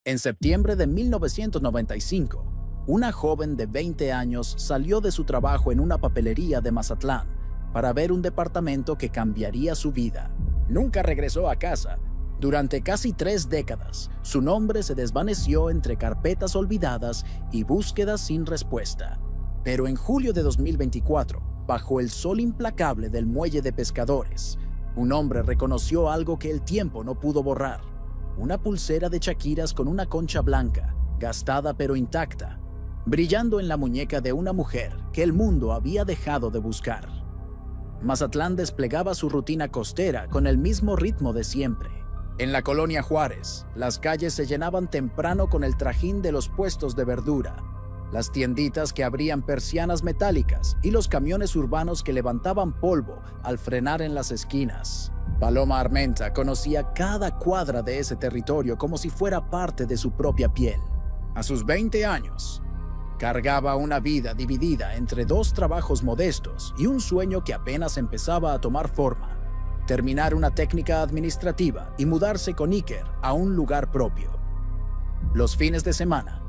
En septiembre de 1995, una joven de 20 años salió de su trabajo en una papelería de Mazatlán para ver un departamento que cambiaría su vida. Nunca regresó a casa. Durante casi 3 décadas, su nombre se desvaneció entre carpetas olvidadas y búsquedas sin respuesta. Pero en julio de 2024, bajo el sol implacable del muelle de pescadores, un hombre reconoció algo que el tiempo no pudo borrar. Una pulsera de chaquiras con una concha blanca, gastada pero intacta, brillando en la muñeca de una mujer que el mundo había dejado de buscar. Mazatlán desplegaba su rutina costera con el mismo ritmo de siempre. En la colonia Juárez, las calles se llenaban temprano con el trajín de los puestos de verdura, las tienditas que abrían persianas metálicas y los camiones urbanos que levantaban polvo al frenar en las esquinas. Paloma Armenta conocía cada cuadra de ese territorio como si fuera parte de su propia piel. A sus 20 años, cargaba una vida dividida entre 2 trabajos modestos y un sueño que apenas empezaba a tomar forma: terminar una técnica administrativa y mudarse con Iker a un lugar propio. Los fines de semana,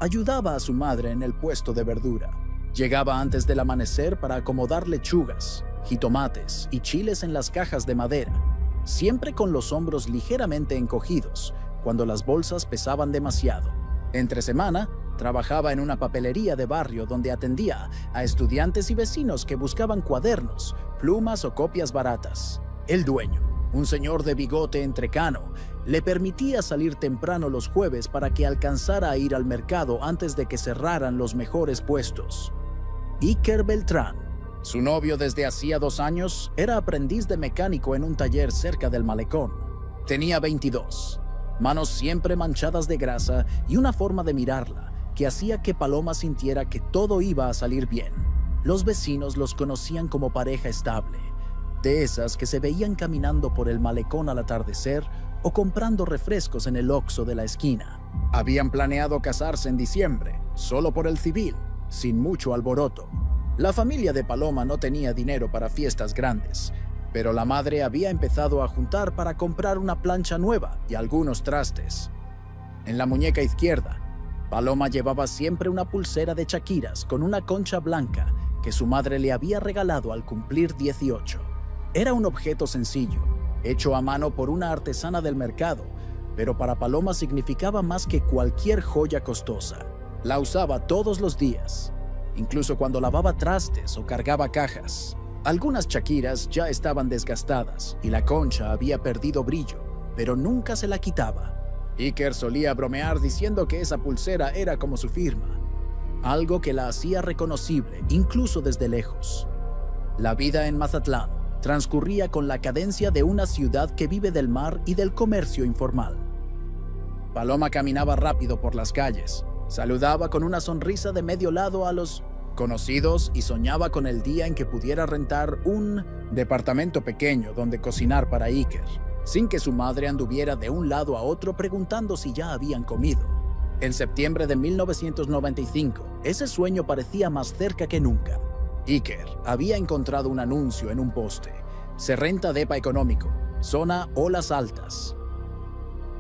ayudaba a su madre en el puesto de verdura. Llegaba antes del amanecer para acomodar lechugas, jitomates y chiles en las cajas de madera, siempre con los hombros ligeramente encogidos cuando las bolsas pesaban demasiado. Entre semana, trabajaba en una papelería de barrio donde atendía a estudiantes y vecinos que buscaban cuadernos, plumas o copias baratas. El dueño, un señor de bigote entrecano, le permitía salir temprano los jueves para que alcanzara a ir al mercado antes de que cerraran los mejores puestos. Iker Beltrán, su novio desde hacía 2 años, era aprendiz de mecánico en un taller cerca del malecón. Tenía 22, manos siempre manchadas de grasa y una forma de mirarla que hacía que Paloma sintiera que todo iba a salir bien. Los vecinos los conocían como pareja estable, de esas que se veían caminando por el malecón al atardecer o comprando refrescos en el Oxxo de la esquina. Habían planeado casarse en diciembre, solo por el civil, sin mucho alboroto. La familia de Paloma no tenía dinero para fiestas grandes, pero la madre había empezado a juntar para comprar una plancha nueva y algunos trastes. En la muñeca izquierda, Paloma llevaba siempre una pulsera de chaquiras con una concha blanca que su madre le había regalado al cumplir 18. Era un objeto sencillo, hecho a mano por una artesana del mercado, pero para Paloma significaba más que cualquier joya costosa. La usaba todos los días, incluso cuando lavaba trastes o cargaba cajas. Algunas chaquiras ya estaban desgastadas y la concha había perdido brillo, pero nunca se la quitaba. Iker solía bromear diciendo que esa pulsera era como su firma, algo que la hacía reconocible incluso desde lejos. La vida en Mazatlán transcurría con la cadencia de una ciudad que vive del mar y del comercio informal. Paloma caminaba rápido por las calles, saludaba con una sonrisa de medio lado a los conocidos y soñaba con el día en que pudiera rentar un departamento pequeño donde cocinar para Iker, sin que su madre anduviera de un lado a otro preguntando si ya habían comido. En septiembre de 1995, ese sueño parecía más cerca que nunca. Iker había encontrado un anuncio en un poste: se renta depa económico, zona Olas Altas.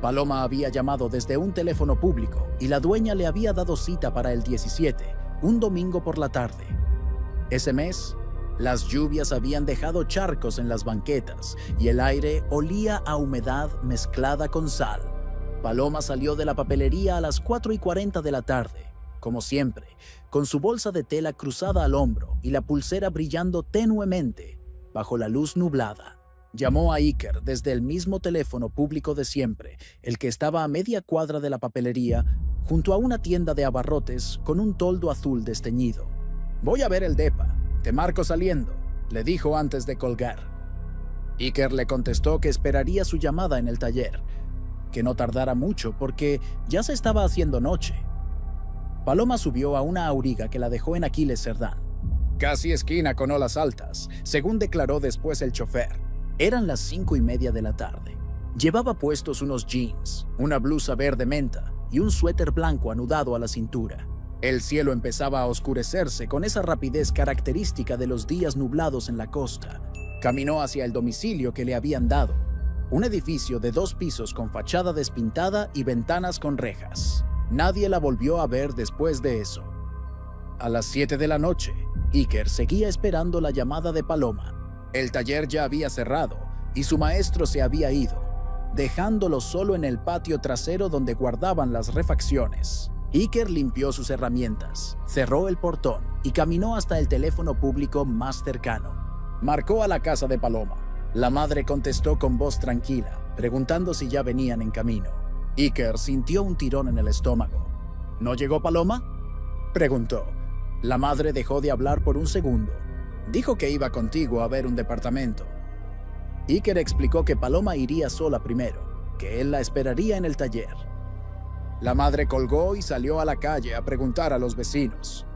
Paloma había llamado desde un teléfono público y la dueña le había dado cita para el 17, un domingo por la tarde. Ese mes, las lluvias habían dejado charcos en las banquetas y el aire olía a humedad mezclada con sal. Paloma salió de la papelería a las 4:40 de la tarde, como siempre, con su bolsa de tela cruzada al hombro y la pulsera brillando tenuemente bajo la luz nublada. Llamó a Iker desde el mismo teléfono público de siempre, el que estaba a media cuadra de la papelería, junto a una tienda de abarrotes con un toldo azul desteñido. «Voy a ver el depa, te marco saliendo», le dijo antes de colgar. Iker le contestó que esperaría su llamada en el taller, que no tardara mucho porque ya se estaba haciendo noche. Paloma subió a una auriga que la dejó en Aquiles Cerdán, casi esquina con Olas Altas, según declaró después el chofer. Eran las 5:30 de la tarde. Llevaba puestos unos jeans, una blusa verde menta y un suéter blanco anudado a la cintura. El cielo empezaba a oscurecerse con esa rapidez característica de los días nublados en la costa. Caminó hacia el domicilio que le habían dado. un edificio de 2 pisos con fachada despintada y ventanas con rejas. Nadie la volvió a ver después de eso. A las 7 de la noche, Iker seguía esperando la llamada de Paloma. El taller ya había cerrado y su maestro se había ido, dejándolo solo en el patio trasero donde guardaban las refacciones. Iker limpió sus herramientas, cerró el portón y caminó hasta el teléfono público más cercano. Marcó a la casa de Paloma. La madre contestó con voz tranquila, preguntando si ya venían en camino. Iker sintió un tirón en el estómago. ¿No llegó Paloma?, preguntó. La madre dejó de hablar por un segundo. Dijo que iba contigo a ver un departamento. Iker explicó que Paloma iría sola primero, que él la esperaría en el taller. La madre colgó y salió a la calle a preguntar a los vecinos.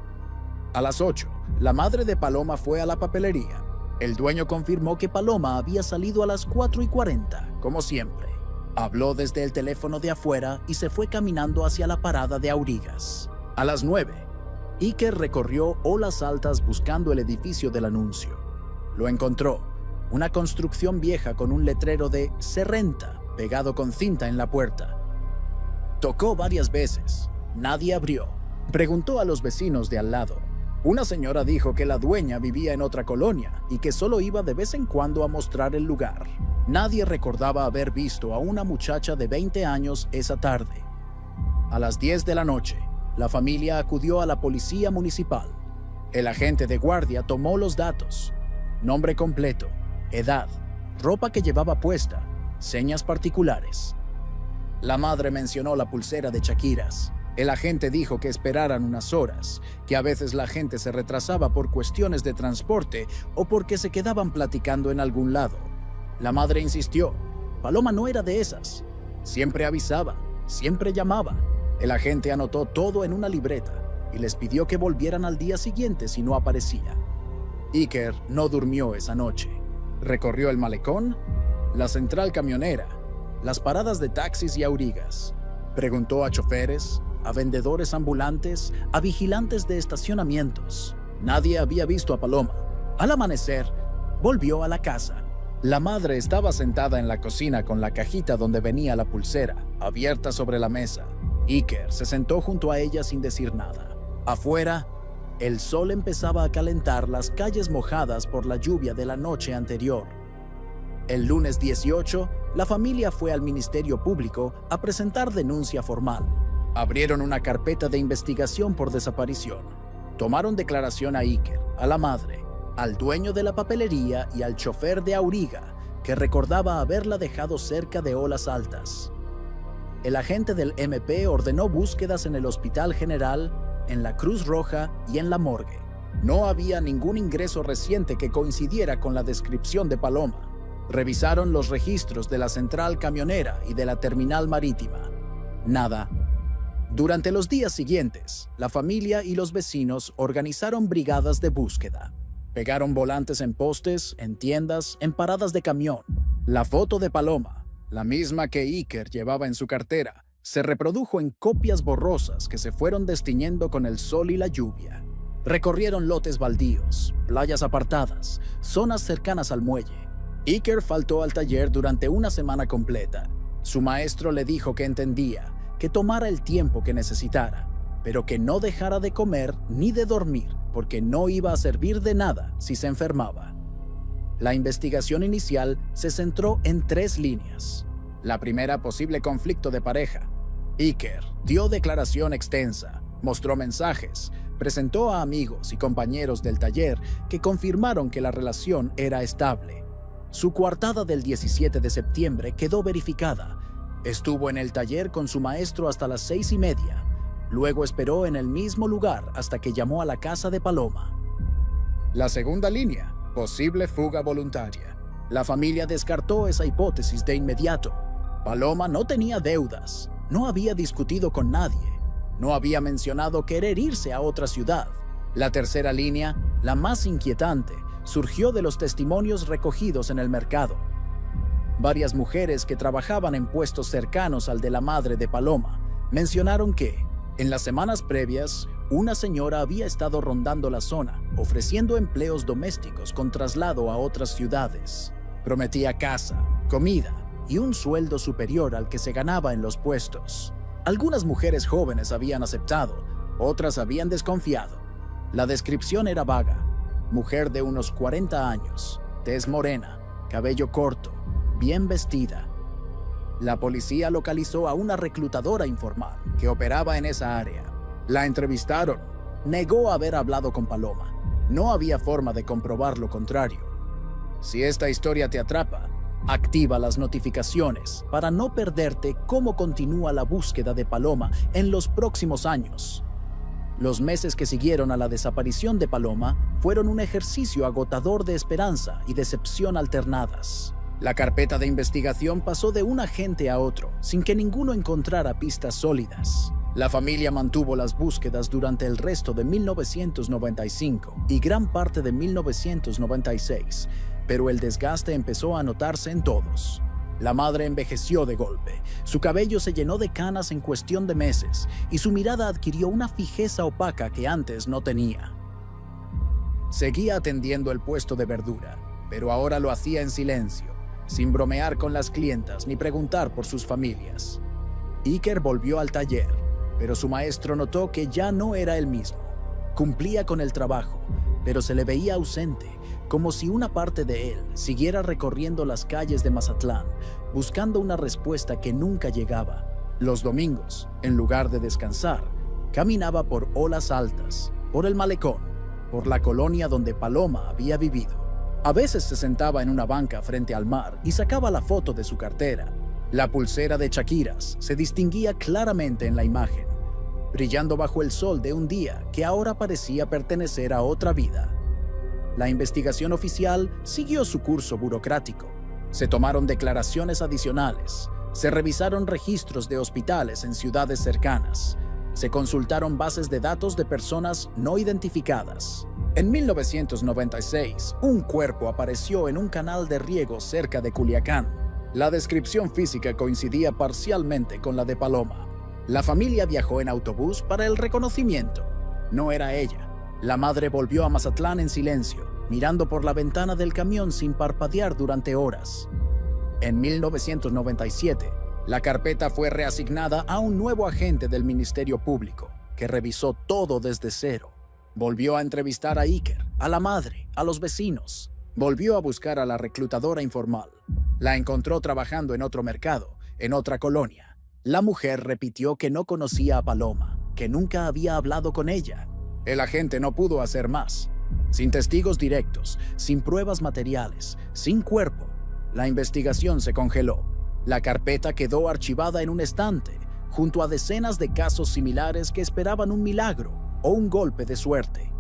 A las 8, la madre de Paloma fue a la papelería. El dueño confirmó que Paloma había salido a las 4:40, como siempre. Habló desde el teléfono de afuera y se fue caminando hacia la parada de Aurigas. A las 9, Iker recorrió Olas Altas buscando el edificio del anuncio. Lo encontró, una construcción vieja con un letrero de "Se renta" pegado con cinta en la puerta. Tocó varias veces. Nadie abrió. Preguntó a los vecinos de al lado. Una señora dijo que la dueña vivía en otra colonia y que solo iba de vez en cuando a mostrar el lugar. Nadie recordaba haber visto a una muchacha de 20 años esa tarde. A las 10 de la noche, la familia acudió a la policía municipal. El agente de guardia tomó los datos: nombre completo, edad, ropa que llevaba puesta, señas particulares. La madre mencionó la pulsera de Chaquiras. El agente dijo que esperaran unas horas, que a veces la gente se retrasaba por cuestiones de transporte o porque se quedaban platicando en algún lado. La madre insistió. Paloma no era de esas. Siempre avisaba, siempre llamaba. El agente anotó todo en una libreta y les pidió que volvieran al día siguiente si no aparecía. Iker no durmió esa noche. Recorrió el malecón, la central camionera, las paradas de taxis y Aurigas. Preguntó a choferes, a vendedores ambulantes, a vigilantes de estacionamientos. Nadie había visto a Paloma. Al amanecer, volvió a la casa. La madre estaba sentada en la cocina con la cajita donde venía la pulsera, abierta sobre la mesa. Iker se sentó junto a ella sin decir nada. Afuera, el sol empezaba a calentar las calles mojadas por la lluvia de la noche anterior. El lunes 18, la familia fue al Ministerio Público a presentar denuncia formal. Abrieron una carpeta de investigación por desaparición. Tomaron declaración a Iker, a la madre, al dueño de la papelería y al chofer de Auriga, que recordaba haberla dejado cerca de Olas Altas. El agente del MP ordenó búsquedas en el Hospital General, en la Cruz Roja y en la morgue. No había ningún ingreso reciente que coincidiera con la descripción de Paloma. Revisaron los registros de la central camionera y de la terminal marítima. Nada. Durante los días siguientes, la familia y los vecinos organizaron brigadas de búsqueda. Pegaron volantes en postes, en tiendas, en paradas de camión. La foto de Paloma, la misma que Iker llevaba en su cartera, se reprodujo en copias borrosas que se fueron destiñendo con el sol y la lluvia. Recorrieron lotes baldíos, playas apartadas, zonas cercanas al muelle. Iker faltó al taller durante una semana completa. Su maestro le dijo que entendía, que tomara el tiempo que necesitara, pero que no dejara de comer ni de dormir, porque no iba a servir de nada si se enfermaba. La investigación inicial se centró en 3 líneas. La primera, posible conflicto de pareja. Iker dio declaración extensa, mostró mensajes, presentó a amigos y compañeros del taller que confirmaron que la relación era estable. Su coartada del 17 de septiembre quedó verificada. Estuvo en el taller con su maestro hasta las 6:30. Luego esperó en el mismo lugar hasta que llamó a la casa de Paloma. La segunda línea, posible fuga voluntaria. La familia descartó esa hipótesis de inmediato. Paloma no tenía deudas, no había discutido con nadie, no había mencionado querer irse a otra ciudad. La tercera línea, la más inquietante, surgió de los testimonios recogidos en el mercado. Varias mujeres que trabajaban en puestos cercanos al de la madre de Paloma mencionaron que, en las semanas previas, una señora había estado rondando la zona, ofreciendo empleos domésticos con traslado a otras ciudades. Prometía casa, comida, y un sueldo superior al que se ganaba en los puestos. Algunas mujeres jóvenes habían aceptado, otras habían desconfiado. La descripción era vaga: mujer de unos 40 años, tez morena, cabello corto, bien vestida. La policía localizó a una reclutadora informal que operaba en esa área. La entrevistaron. Negó haber hablado con Paloma. No había forma de comprobar lo contrario. Si esta historia te atrapa, activa las notificaciones para no perderte cómo continúa la búsqueda de Paloma en los próximos años. Los meses que siguieron a la desaparición de Paloma fueron un ejercicio agotador de esperanza y decepción alternadas. La carpeta de investigación pasó de un agente a otro, sin que ninguno encontrara pistas sólidas. La familia mantuvo las búsquedas durante el resto de 1995 y gran parte de 1996, pero el desgaste empezó a notarse en todos. La madre envejeció de golpe, su cabello se llenó de canas en cuestión de meses y su mirada adquirió una fijeza opaca que antes no tenía. Seguía atendiendo el puesto de verdura, pero ahora lo hacía en silencio, sin bromear con las clientas ni preguntar por sus familias. Iker volvió al taller, pero su maestro notó que ya no era el mismo. Cumplía con el trabajo, pero se le veía ausente, como si una parte de él siguiera recorriendo las calles de Mazatlán, buscando una respuesta que nunca llegaba. Los domingos, en lugar de descansar, caminaba por Olas Altas, por el malecón, por la colonia donde Paloma había vivido. A veces se sentaba en una banca frente al mar y sacaba la foto de su cartera. La pulsera de Chaquiras se distinguía claramente en la imagen, brillando bajo el sol de un día que ahora parecía pertenecer a otra vida. La investigación oficial siguió su curso burocrático. Se tomaron declaraciones adicionales, se revisaron registros de hospitales en ciudades cercanas, se consultaron bases de datos de personas no identificadas. En 1996, un cuerpo apareció en un canal de riego cerca de Culiacán. La descripción física coincidía parcialmente con la de Paloma. La familia viajó en autobús para el reconocimiento. No era ella. La madre volvió a Mazatlán en silencio, mirando por la ventana del camión sin parpadear durante horas. En 1997, la carpeta fue reasignada a un nuevo agente del Ministerio Público, que revisó todo desde cero. Volvió a entrevistar a Iker, a la madre, a los vecinos. Volvió a buscar a la reclutadora informal. La encontró trabajando en otro mercado, en otra colonia. La mujer repitió que no conocía a Paloma, que nunca había hablado con ella. El agente no pudo hacer más. Sin testigos directos, sin pruebas materiales, sin cuerpo, la investigación se congeló. La carpeta quedó archivada en un estante, junto a decenas de casos similares que esperaban un milagro o un golpe de suerte.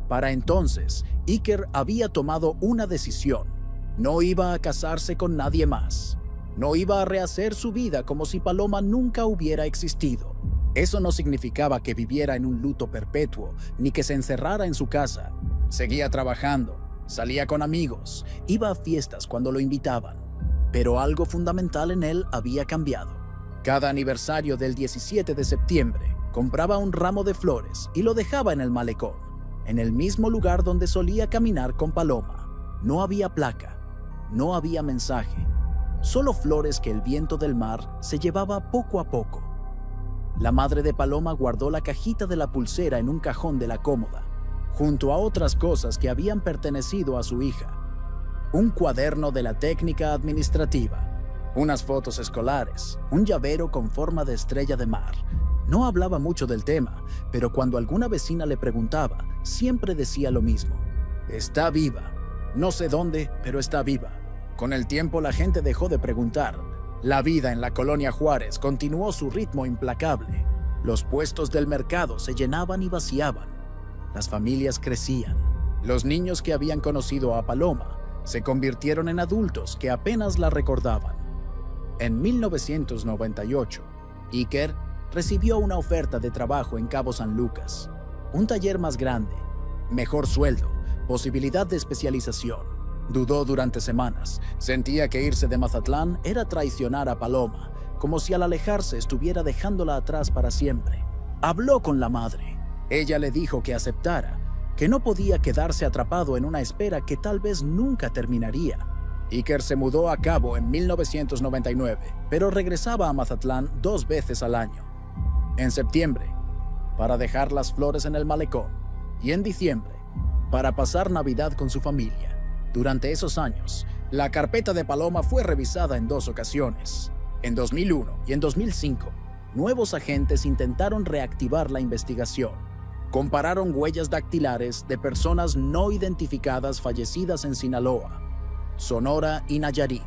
Para entonces, Iker había tomado una decisión. No iba a casarse con nadie más. No iba a rehacer su vida como si Paloma nunca hubiera existido. Eso no significaba que viviera en un luto perpetuo, ni que se encerrara en su casa. Seguía trabajando, salía con amigos, iba a fiestas cuando lo invitaban. Pero algo fundamental en él había cambiado. Cada aniversario del 17 de septiembre, compraba un ramo de flores y lo dejaba en el malecón, en el mismo lugar donde solía caminar con Paloma. No había placa, no había mensaje, solo flores que el viento del mar se llevaba poco a poco. La madre de Paloma guardó la cajita de la pulsera en un cajón de la cómoda, junto a otras cosas que habían pertenecido a su hija. Un cuaderno de la técnica administrativa, unas fotos escolares, un llavero con forma de estrella de mar. No hablaba mucho del tema, pero cuando alguna vecina le preguntaba, siempre decía lo mismo: está viva. No sé dónde, pero está viva. Con el tiempo la gente dejó de preguntar. La vida en la colonia Juárez continuó su ritmo implacable. Los puestos del mercado se llenaban y vaciaban. Las familias crecían. Los niños que habían conocido a Paloma se convirtieron en adultos que apenas la recordaban. En 1998, Iker recibió una oferta de trabajo en Cabo San Lucas, un taller más grande, mejor sueldo, posibilidad de especialización. Dudó durante semanas. Sentía que irse de Mazatlán era traicionar a Paloma, como si al alejarse estuviera dejándola atrás para siempre. Habló con la madre. Ella le dijo que aceptara, que no podía quedarse atrapado en una espera que tal vez nunca terminaría. Iker se mudó a Cabo en 1999, pero regresaba a Mazatlán 2 veces al año. En septiembre, para dejar las flores en el malecón, y en diciembre, para pasar Navidad con su familia. Durante esos años, la carpeta de Paloma fue revisada en 2 ocasiones. En 2001 y en 2005, nuevos agentes intentaron reactivar la investigación. Compararon huellas dactilares de personas no identificadas fallecidas en Sinaloa, Sonora y Nayarit.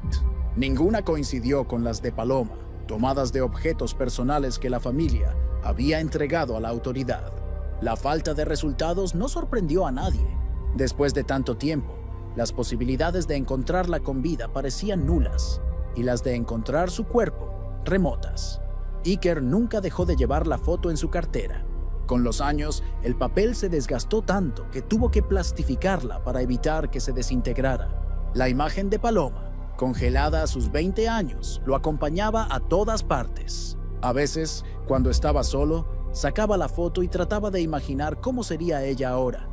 Ninguna coincidió con las de Paloma, tomadas de objetos personales que la familia había entregado a la autoridad. La falta de resultados no sorprendió a nadie. Después de tanto tiempo, las posibilidades de encontrarla con vida parecían nulas y las de encontrar su cuerpo remotas. Iker nunca dejó de llevar la foto en su cartera. Con los años, el papel se desgastó tanto que tuvo que plastificarla para evitar que se desintegrara. La imagen de Paloma, congelada a sus 20 años, lo acompañaba a todas partes. A veces, cuando estaba solo, sacaba la foto y trataba de imaginar cómo sería ella ahora,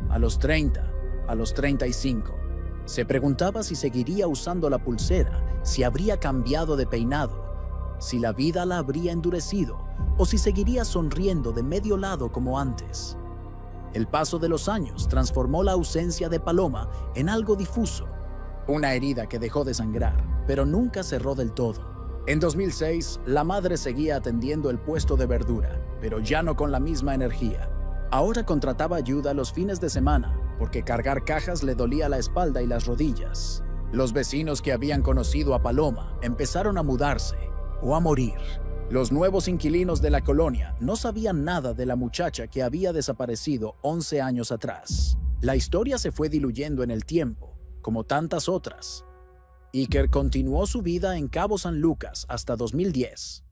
a los 30, a los 35. Se preguntaba si seguiría usando la pulsera, si habría cambiado de peinado, si la vida la habría endurecido o si seguiría sonriendo de medio lado como antes. El paso de los años transformó la ausencia de Paloma en algo difuso, una herida que dejó de sangrar, pero nunca cerró del todo. En 2006, la madre seguía atendiendo el puesto de verdura, pero ya no con la misma energía. Ahora contrataba ayuda los fines de semana, porque cargar cajas le dolía la espalda y las rodillas. Los vecinos que habían conocido a Paloma empezaron a mudarse o a morir. Los nuevos inquilinos de la colonia no sabían nada de la muchacha que había desaparecido 11 años atrás. La historia se fue diluyendo en el tiempo, como tantas otras. Iker continuó su vida en Cabo San Lucas hasta 2010.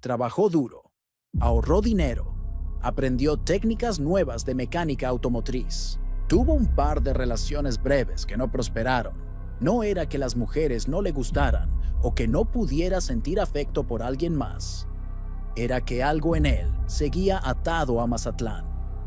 Trabajó duro, ahorró dinero, aprendió técnicas nuevas de mecánica automotriz. Tuvo un par de relaciones breves que no prosperaron. No era que las mujeres no le gustaran o que no pudiera sentir afecto por alguien más. Era que algo en él seguía atado a Mazatlán,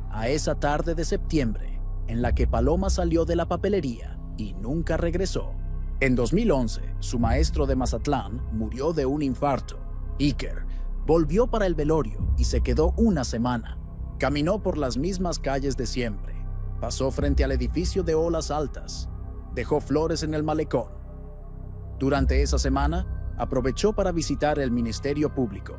a esa tarde de septiembre en la que Paloma salió de la papelería y nunca regresó. En 2011, su maestro de Mazatlán murió de un infarto. Iker volvió para el velorio y se quedó una semana. Caminó por las mismas calles de siempre. Pasó frente al edificio de olas altas. Dejó flores en el malecón. Durante esa semana, aprovechó para visitar el Ministerio Público.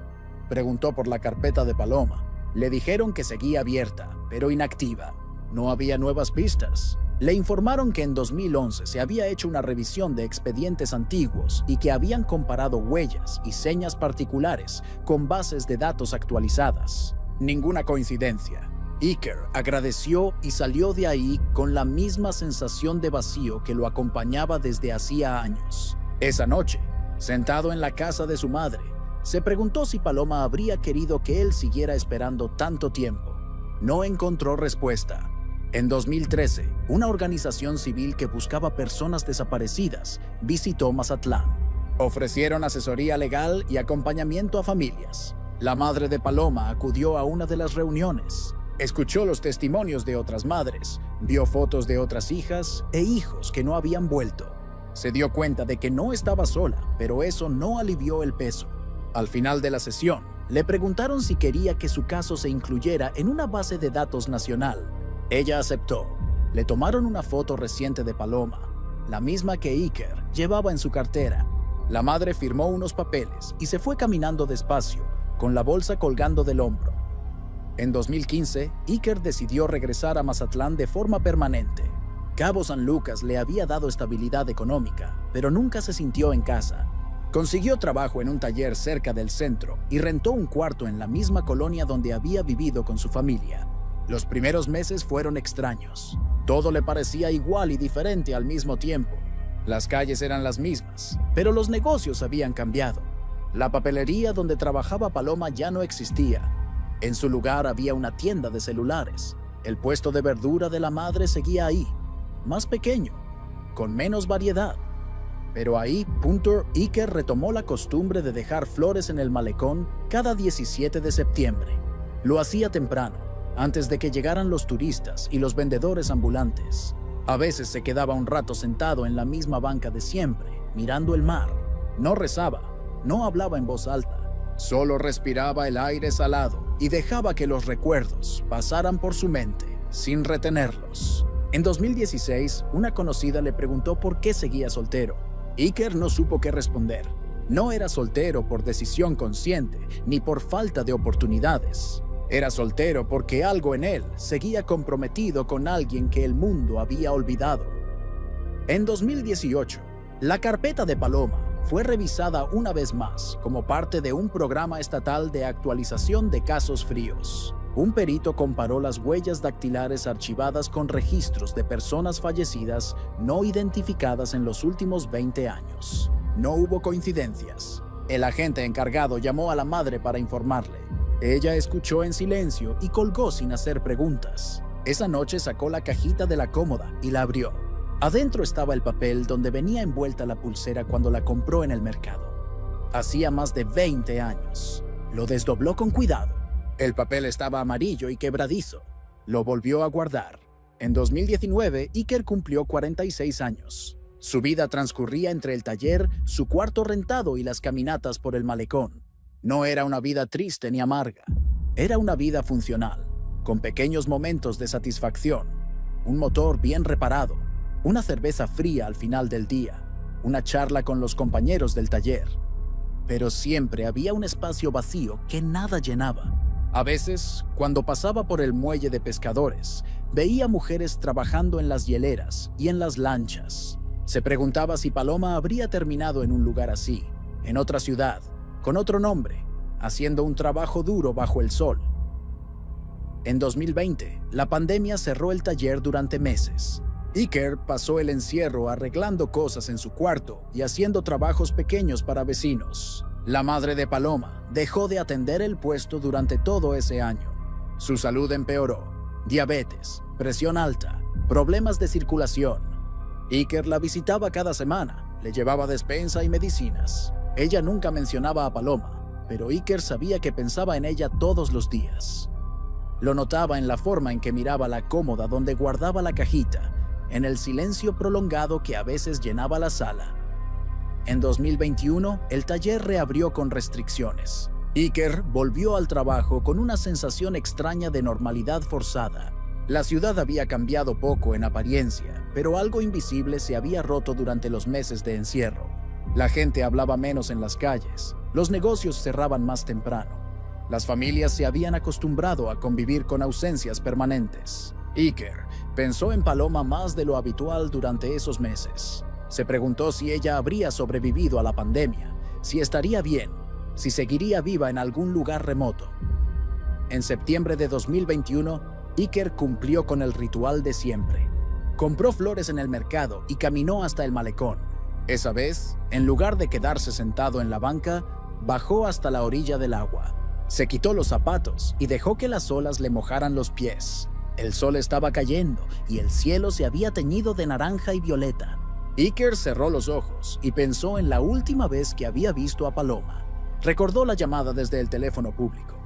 Preguntó por la carpeta de Paloma. Le dijeron que seguía abierta, pero inactiva. No había nuevas pistas. Le informaron que en 2011 se había hecho una revisión de expedientes antiguos y que habían comparado huellas y señas particulares con bases de datos actualizadas. Ninguna coincidencia. Iker agradeció y salió de ahí con la misma sensación de vacío que lo acompañaba desde hacía años. Esa noche, sentado en la casa de su madre, se preguntó si Paloma habría querido que él siguiera esperando tanto tiempo. No encontró respuesta. En 2013, una organización civil que buscaba personas desaparecidas visitó Mazatlán. Ofrecieron asesoría legal y acompañamiento a familias. La madre de Paloma acudió a una de las reuniones. Escuchó los testimonios de otras madres, vio fotos de otras hijas e hijos que no habían vuelto. Se dio cuenta de que no estaba sola, pero eso no alivió el peso. Al final de la sesión, le preguntaron si quería que su caso se incluyera en una base de datos nacional. Ella aceptó. Le tomaron una foto reciente de Paloma, la misma que Iker llevaba en su cartera. La madre firmó unos papeles y se fue caminando despacio, con la bolsa colgando del hombro. En 2015, Iker decidió regresar a Mazatlán de forma permanente. Cabo San Lucas le había dado estabilidad económica, pero nunca se sintió en casa. Consiguió trabajo en un taller cerca del centro y rentó un cuarto en la misma colonia donde había vivido con su familia. Los primeros meses fueron extraños. Todo le parecía igual y diferente al mismo tiempo. Las calles eran las mismas, pero los negocios habían cambiado. La papelería donde trabajaba Paloma ya no existía. En su lugar había una tienda de celulares. El puesto de verdura de la madre seguía ahí, más pequeño, con menos variedad. Pero ahí, Iker retomó la costumbre de dejar flores en el malecón cada 17 de septiembre. Lo hacía temprano, antes de que llegaran los turistas y los vendedores ambulantes. A veces se quedaba un rato sentado en la misma banca de siempre, mirando el mar. No rezaba, no hablaba en voz alta, solo respiraba el aire salado y dejaba que los recuerdos pasaran por su mente, sin retenerlos. En 2016, una conocida le preguntó por qué seguía soltero. Iker no supo qué responder. No era soltero por decisión consciente, ni por falta de oportunidades. Era soltero porque algo en él seguía comprometido con alguien que el mundo había olvidado. En 2018, la carpeta de Paloma fue revisada una vez más como parte de un programa estatal de actualización de casos fríos. Un perito comparó las huellas dactilares archivadas con registros de personas fallecidas no identificadas en los últimos 20 años. No hubo coincidencias. El agente encargado llamó a la madre para informarle. Ella escuchó en silencio y colgó sin hacer preguntas. Esa noche sacó la cajita de la cómoda y la abrió. Adentro estaba el papel donde venía envuelta la pulsera cuando la compró en el mercado. Hacía más de 20 años. Lo desdobló con cuidado. El papel estaba amarillo y quebradizo. Lo volvió a guardar. En 2019, Iker cumplió 46 años. Su vida transcurría entre el taller, su cuarto rentado y las caminatas por el malecón. No era una vida triste ni amarga. Era una vida funcional, con pequeños momentos de satisfacción. Un motor bien reparado, una cerveza fría al final del día, una charla con los compañeros del taller. Pero siempre había un espacio vacío que nada llenaba. A veces, cuando pasaba por el muelle de pescadores, veía mujeres trabajando en las hieleras y en las lanchas. Se preguntaba si Paloma habría terminado en un lugar así, en otra ciudad, con otro nombre, haciendo un trabajo duro bajo el sol. En 2020, la pandemia cerró el taller durante meses. Iker pasó el encierro arreglando cosas en su cuarto y haciendo trabajos pequeños para vecinos. La madre de Paloma dejó de atender el puesto durante todo ese año. Su salud empeoró. Diabetes, presión alta, problemas de circulación. Iker la visitaba cada semana, le llevaba despensa y medicinas. Ella nunca mencionaba a Paloma, pero Iker sabía que pensaba en ella todos los días. Lo notaba en la forma en que miraba la cómoda donde guardaba la cajita, en el silencio prolongado que a veces llenaba la sala. En 2021, el taller reabrió con restricciones. Iker volvió al trabajo con una sensación extraña de normalidad forzada. La ciudad había cambiado poco en apariencia, pero algo invisible se había roto durante los meses de encierro. La gente hablaba menos en las calles, los negocios cerraban más temprano. Las familias se habían acostumbrado a convivir con ausencias permanentes. Iker pensó en Paloma más de lo habitual durante esos meses. Se preguntó si ella habría sobrevivido a la pandemia, si estaría bien, si seguiría viva en algún lugar remoto. En septiembre de 2021, Iker cumplió con el ritual de siempre. Compró flores en el mercado y caminó hasta el malecón. Esa vez, en lugar de quedarse sentado en la banca, bajó hasta la orilla del agua. Se quitó los zapatos y dejó que las olas le mojaran los pies. El sol estaba cayendo y el cielo se había teñido de naranja y violeta. Iker cerró los ojos y pensó en la última vez que había visto a Paloma. Recordó la llamada desde el teléfono público,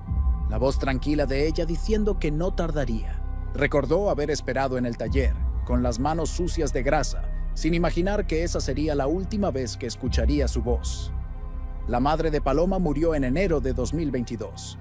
la voz tranquila de ella diciendo que no tardaría. Recordó haber esperado en el taller, con las manos sucias de grasa, sin imaginar que esa sería la última vez que escucharía su voz. La madre de Paloma murió en enero de 2022.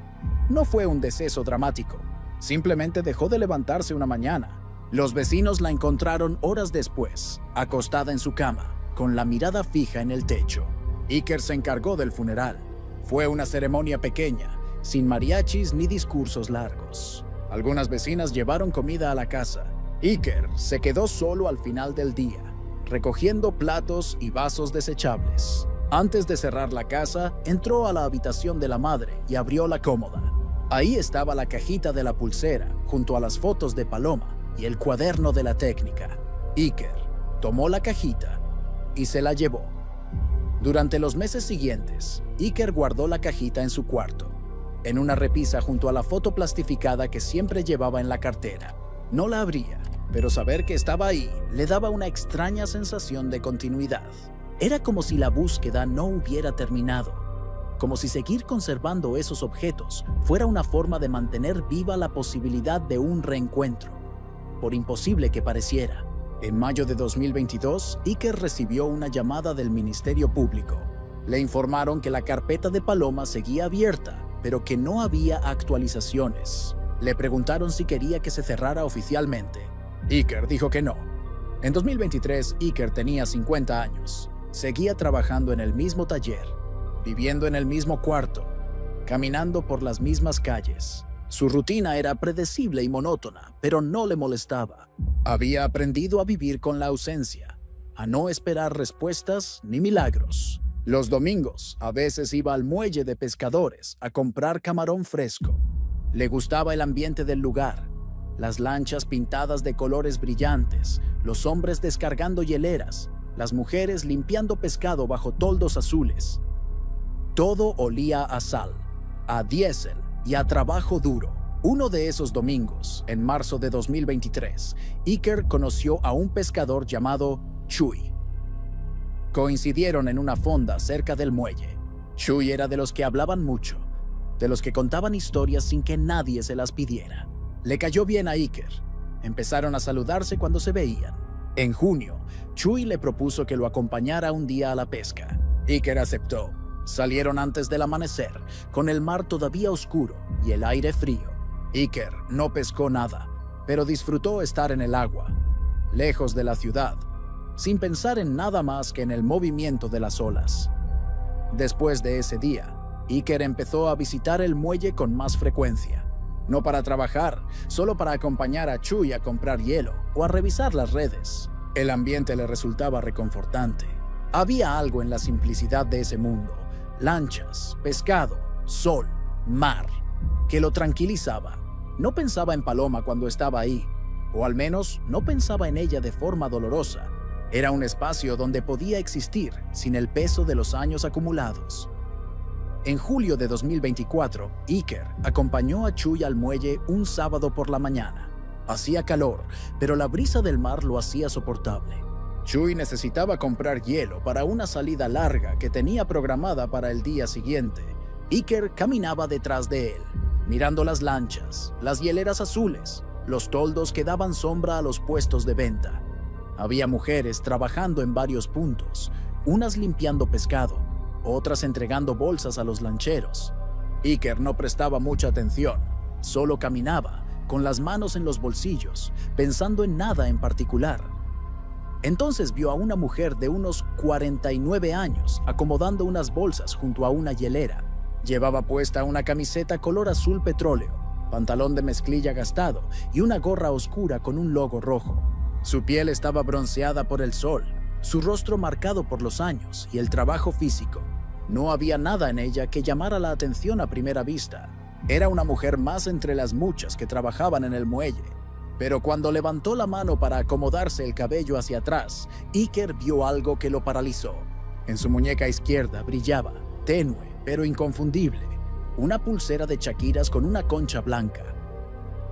No fue un deceso dramático, simplemente dejó de levantarse una mañana. Los vecinos la encontraron horas después, acostada en su cama, con la mirada fija en el techo. Iker se encargó del funeral. Fue una ceremonia pequeña, sin mariachis ni discursos largos. Algunas vecinas llevaron comida a la casa. Iker se quedó solo al final del día, recogiendo platos y vasos desechables. Antes de cerrar la casa, entró a la habitación de la madre y abrió la cómoda. Ahí estaba la cajita de la pulsera, junto a las fotos de Paloma y el cuaderno de la técnica. Iker tomó la cajita y se la llevó. Durante los meses siguientes, Iker guardó la cajita en su cuarto, en una repisa junto a la foto plastificada que siempre llevaba en la cartera. No la abría, pero saber que estaba ahí le daba una extraña sensación de continuidad. Era como si la búsqueda no hubiera terminado, como si seguir conservando esos objetos fuera una forma de mantener viva la posibilidad de un reencuentro, por imposible que pareciera. En mayo de 2022, Iker recibió una llamada del Ministerio Público. Le informaron que la carpeta de Paloma seguía abierta, pero que no había actualizaciones. Le preguntaron si quería que se cerrara oficialmente. Iker dijo que no. En 2023, Iker tenía 50 años. Seguía trabajando en el mismo taller, viviendo en el mismo cuarto, caminando por las mismas calles. Su rutina era predecible y monótona, pero no le molestaba. Había aprendido a vivir con la ausencia, a no esperar respuestas ni milagros. Los domingos, a veces iba al muelle de pescadores a comprar camarón fresco. Le gustaba el ambiente del lugar, las lanchas pintadas de colores brillantes, los hombres descargando hieleras, las mujeres limpiando pescado bajo toldos azules. Todo olía a sal, a diésel y a trabajo duro. Uno de esos domingos, en marzo de 2023, Iker conoció a un pescador llamado Chuy. Coincidieron en una fonda cerca del muelle. Chuy era de los que hablaban mucho, de los que contaban historias sin que nadie se las pidiera. Le cayó bien a Iker. Empezaron a saludarse cuando se veían. En junio, Chuy le propuso que lo acompañara un día a la pesca. Iker aceptó. Salieron antes del amanecer, con el mar todavía oscuro y el aire frío. Iker no pescó nada, pero disfrutó estar en el agua, lejos de la ciudad, sin pensar en nada más que en el movimiento de las olas. Después de ese día, Iker empezó a visitar el muelle con más frecuencia. No para trabajar, solo para acompañar a Chuy a comprar hielo o a revisar las redes. El ambiente le resultaba reconfortante. Había algo en la simplicidad de ese mundo. Lanchas, pescado, sol, mar, que lo tranquilizaba. No pensaba en Paloma cuando estaba ahí, o al menos no pensaba en ella de forma dolorosa. Era un espacio donde podía existir sin el peso de los años acumulados. En julio de 2024, Iker acompañó a Chuy al muelle un sábado por la mañana. Hacía calor, pero la brisa del mar lo hacía soportable. Chuy necesitaba comprar hielo para una salida larga que tenía programada para el día siguiente. Iker caminaba detrás de él, mirando las lanchas, las hieleras azules, los toldos que daban sombra a los puestos de venta. Había mujeres trabajando en varios puntos, unas limpiando pescado, otras entregando bolsas a los lancheros. Iker no prestaba mucha atención, solo caminaba, con las manos en los bolsillos, pensando en nada en particular. Entonces vio a una mujer de unos 49 años acomodando unas bolsas junto a una hielera. Llevaba puesta una camiseta color azul petróleo, pantalón de mezclilla gastado y una gorra oscura con un logo rojo. Su piel estaba bronceada por el sol, su rostro marcado por los años y el trabajo físico. No había nada en ella que llamara la atención a primera vista. Era una mujer más entre las muchas que trabajaban en el muelle. Pero cuando levantó la mano para acomodarse el cabello hacia atrás, Iker vio algo que lo paralizó. En su muñeca izquierda brillaba, tenue pero inconfundible, una pulsera de chaquiras con una concha blanca.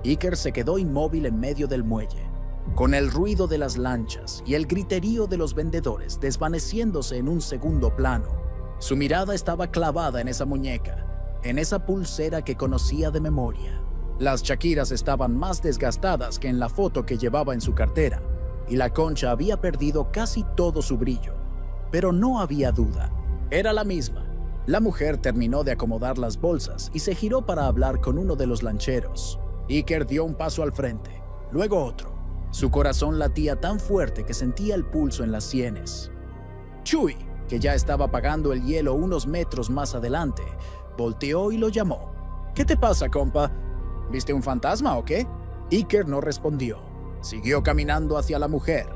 Iker se quedó inmóvil en medio del muelle, con el ruido de las lanchas y el griterío de los vendedores desvaneciéndose en un segundo plano. Su mirada estaba clavada en esa muñeca, en esa pulsera que conocía de memoria. Las chaquiras estaban más desgastadas que en la foto que llevaba en su cartera, y la concha había perdido casi todo su brillo. Pero no había duda, era la misma. La mujer terminó de acomodar las bolsas y se giró para hablar con uno de los lancheros. Iker dio un paso al frente, luego otro. Su corazón latía tan fuerte que sentía el pulso en las sienes. Chuy, que ya estaba pagando el hielo unos metros más adelante, volteó y lo llamó. ¿Qué te pasa, compa? ¿Viste un fantasma o qué? Iker no respondió. Siguió caminando hacia la mujer,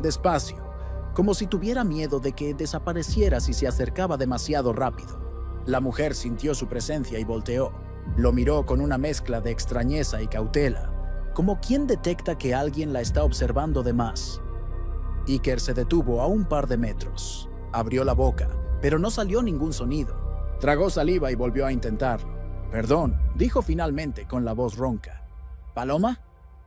despacio, como si tuviera miedo de que desapareciera si se acercaba demasiado rápido. La mujer sintió su presencia y volteó. Lo miró con una mezcla de extrañeza y cautela, como quien detecta que alguien la está observando de más. Iker se detuvo a un par de metros. Abrió la boca, pero no salió ningún sonido. Tragó saliva y volvió a intentarlo. «Perdón», dijo finalmente con la voz ronca. «¿Paloma?»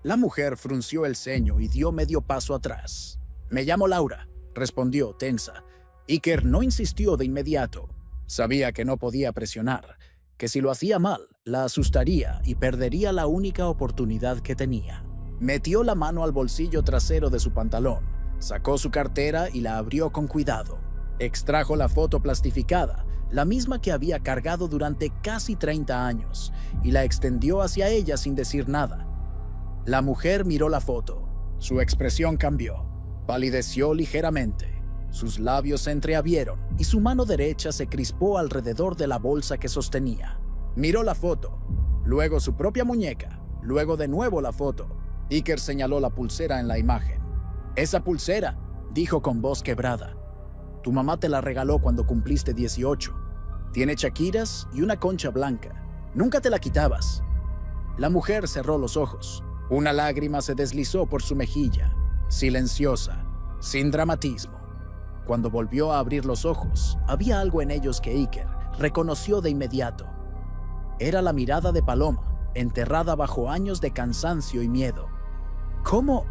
La mujer frunció el ceño y dio medio paso atrás. «Me llamo Laura», respondió tensa. Iker no insistió de inmediato. Sabía que no podía presionar, que si lo hacía mal, la asustaría y perdería la única oportunidad que tenía. Metió la mano al bolsillo trasero de su pantalón, sacó su cartera y la abrió con cuidado. Extrajo la foto plastificada, la misma que había cargado durante casi 30 años, y la extendió hacia ella sin decir nada. La mujer miró la foto. Su expresión cambió. Palideció ligeramente. Sus labios se entreabrieron y su mano derecha se crispó alrededor de la bolsa que sostenía. Miró la foto, luego su propia muñeca, luego de nuevo la foto. Iker señaló la pulsera en la imagen. «Esa pulsera», dijo con voz quebrada. «Tu mamá te la regaló cuando cumpliste 18. Tiene chaquiras y una concha blanca. Nunca te la quitabas». La mujer cerró los ojos. Una lágrima se deslizó por su mejilla, silenciosa, sin dramatismo. Cuando volvió a abrir los ojos, había algo en ellos que Iker reconoció de inmediato. Era la mirada de Paloma, enterrada bajo años de cansancio y miedo. «¿Cómo?»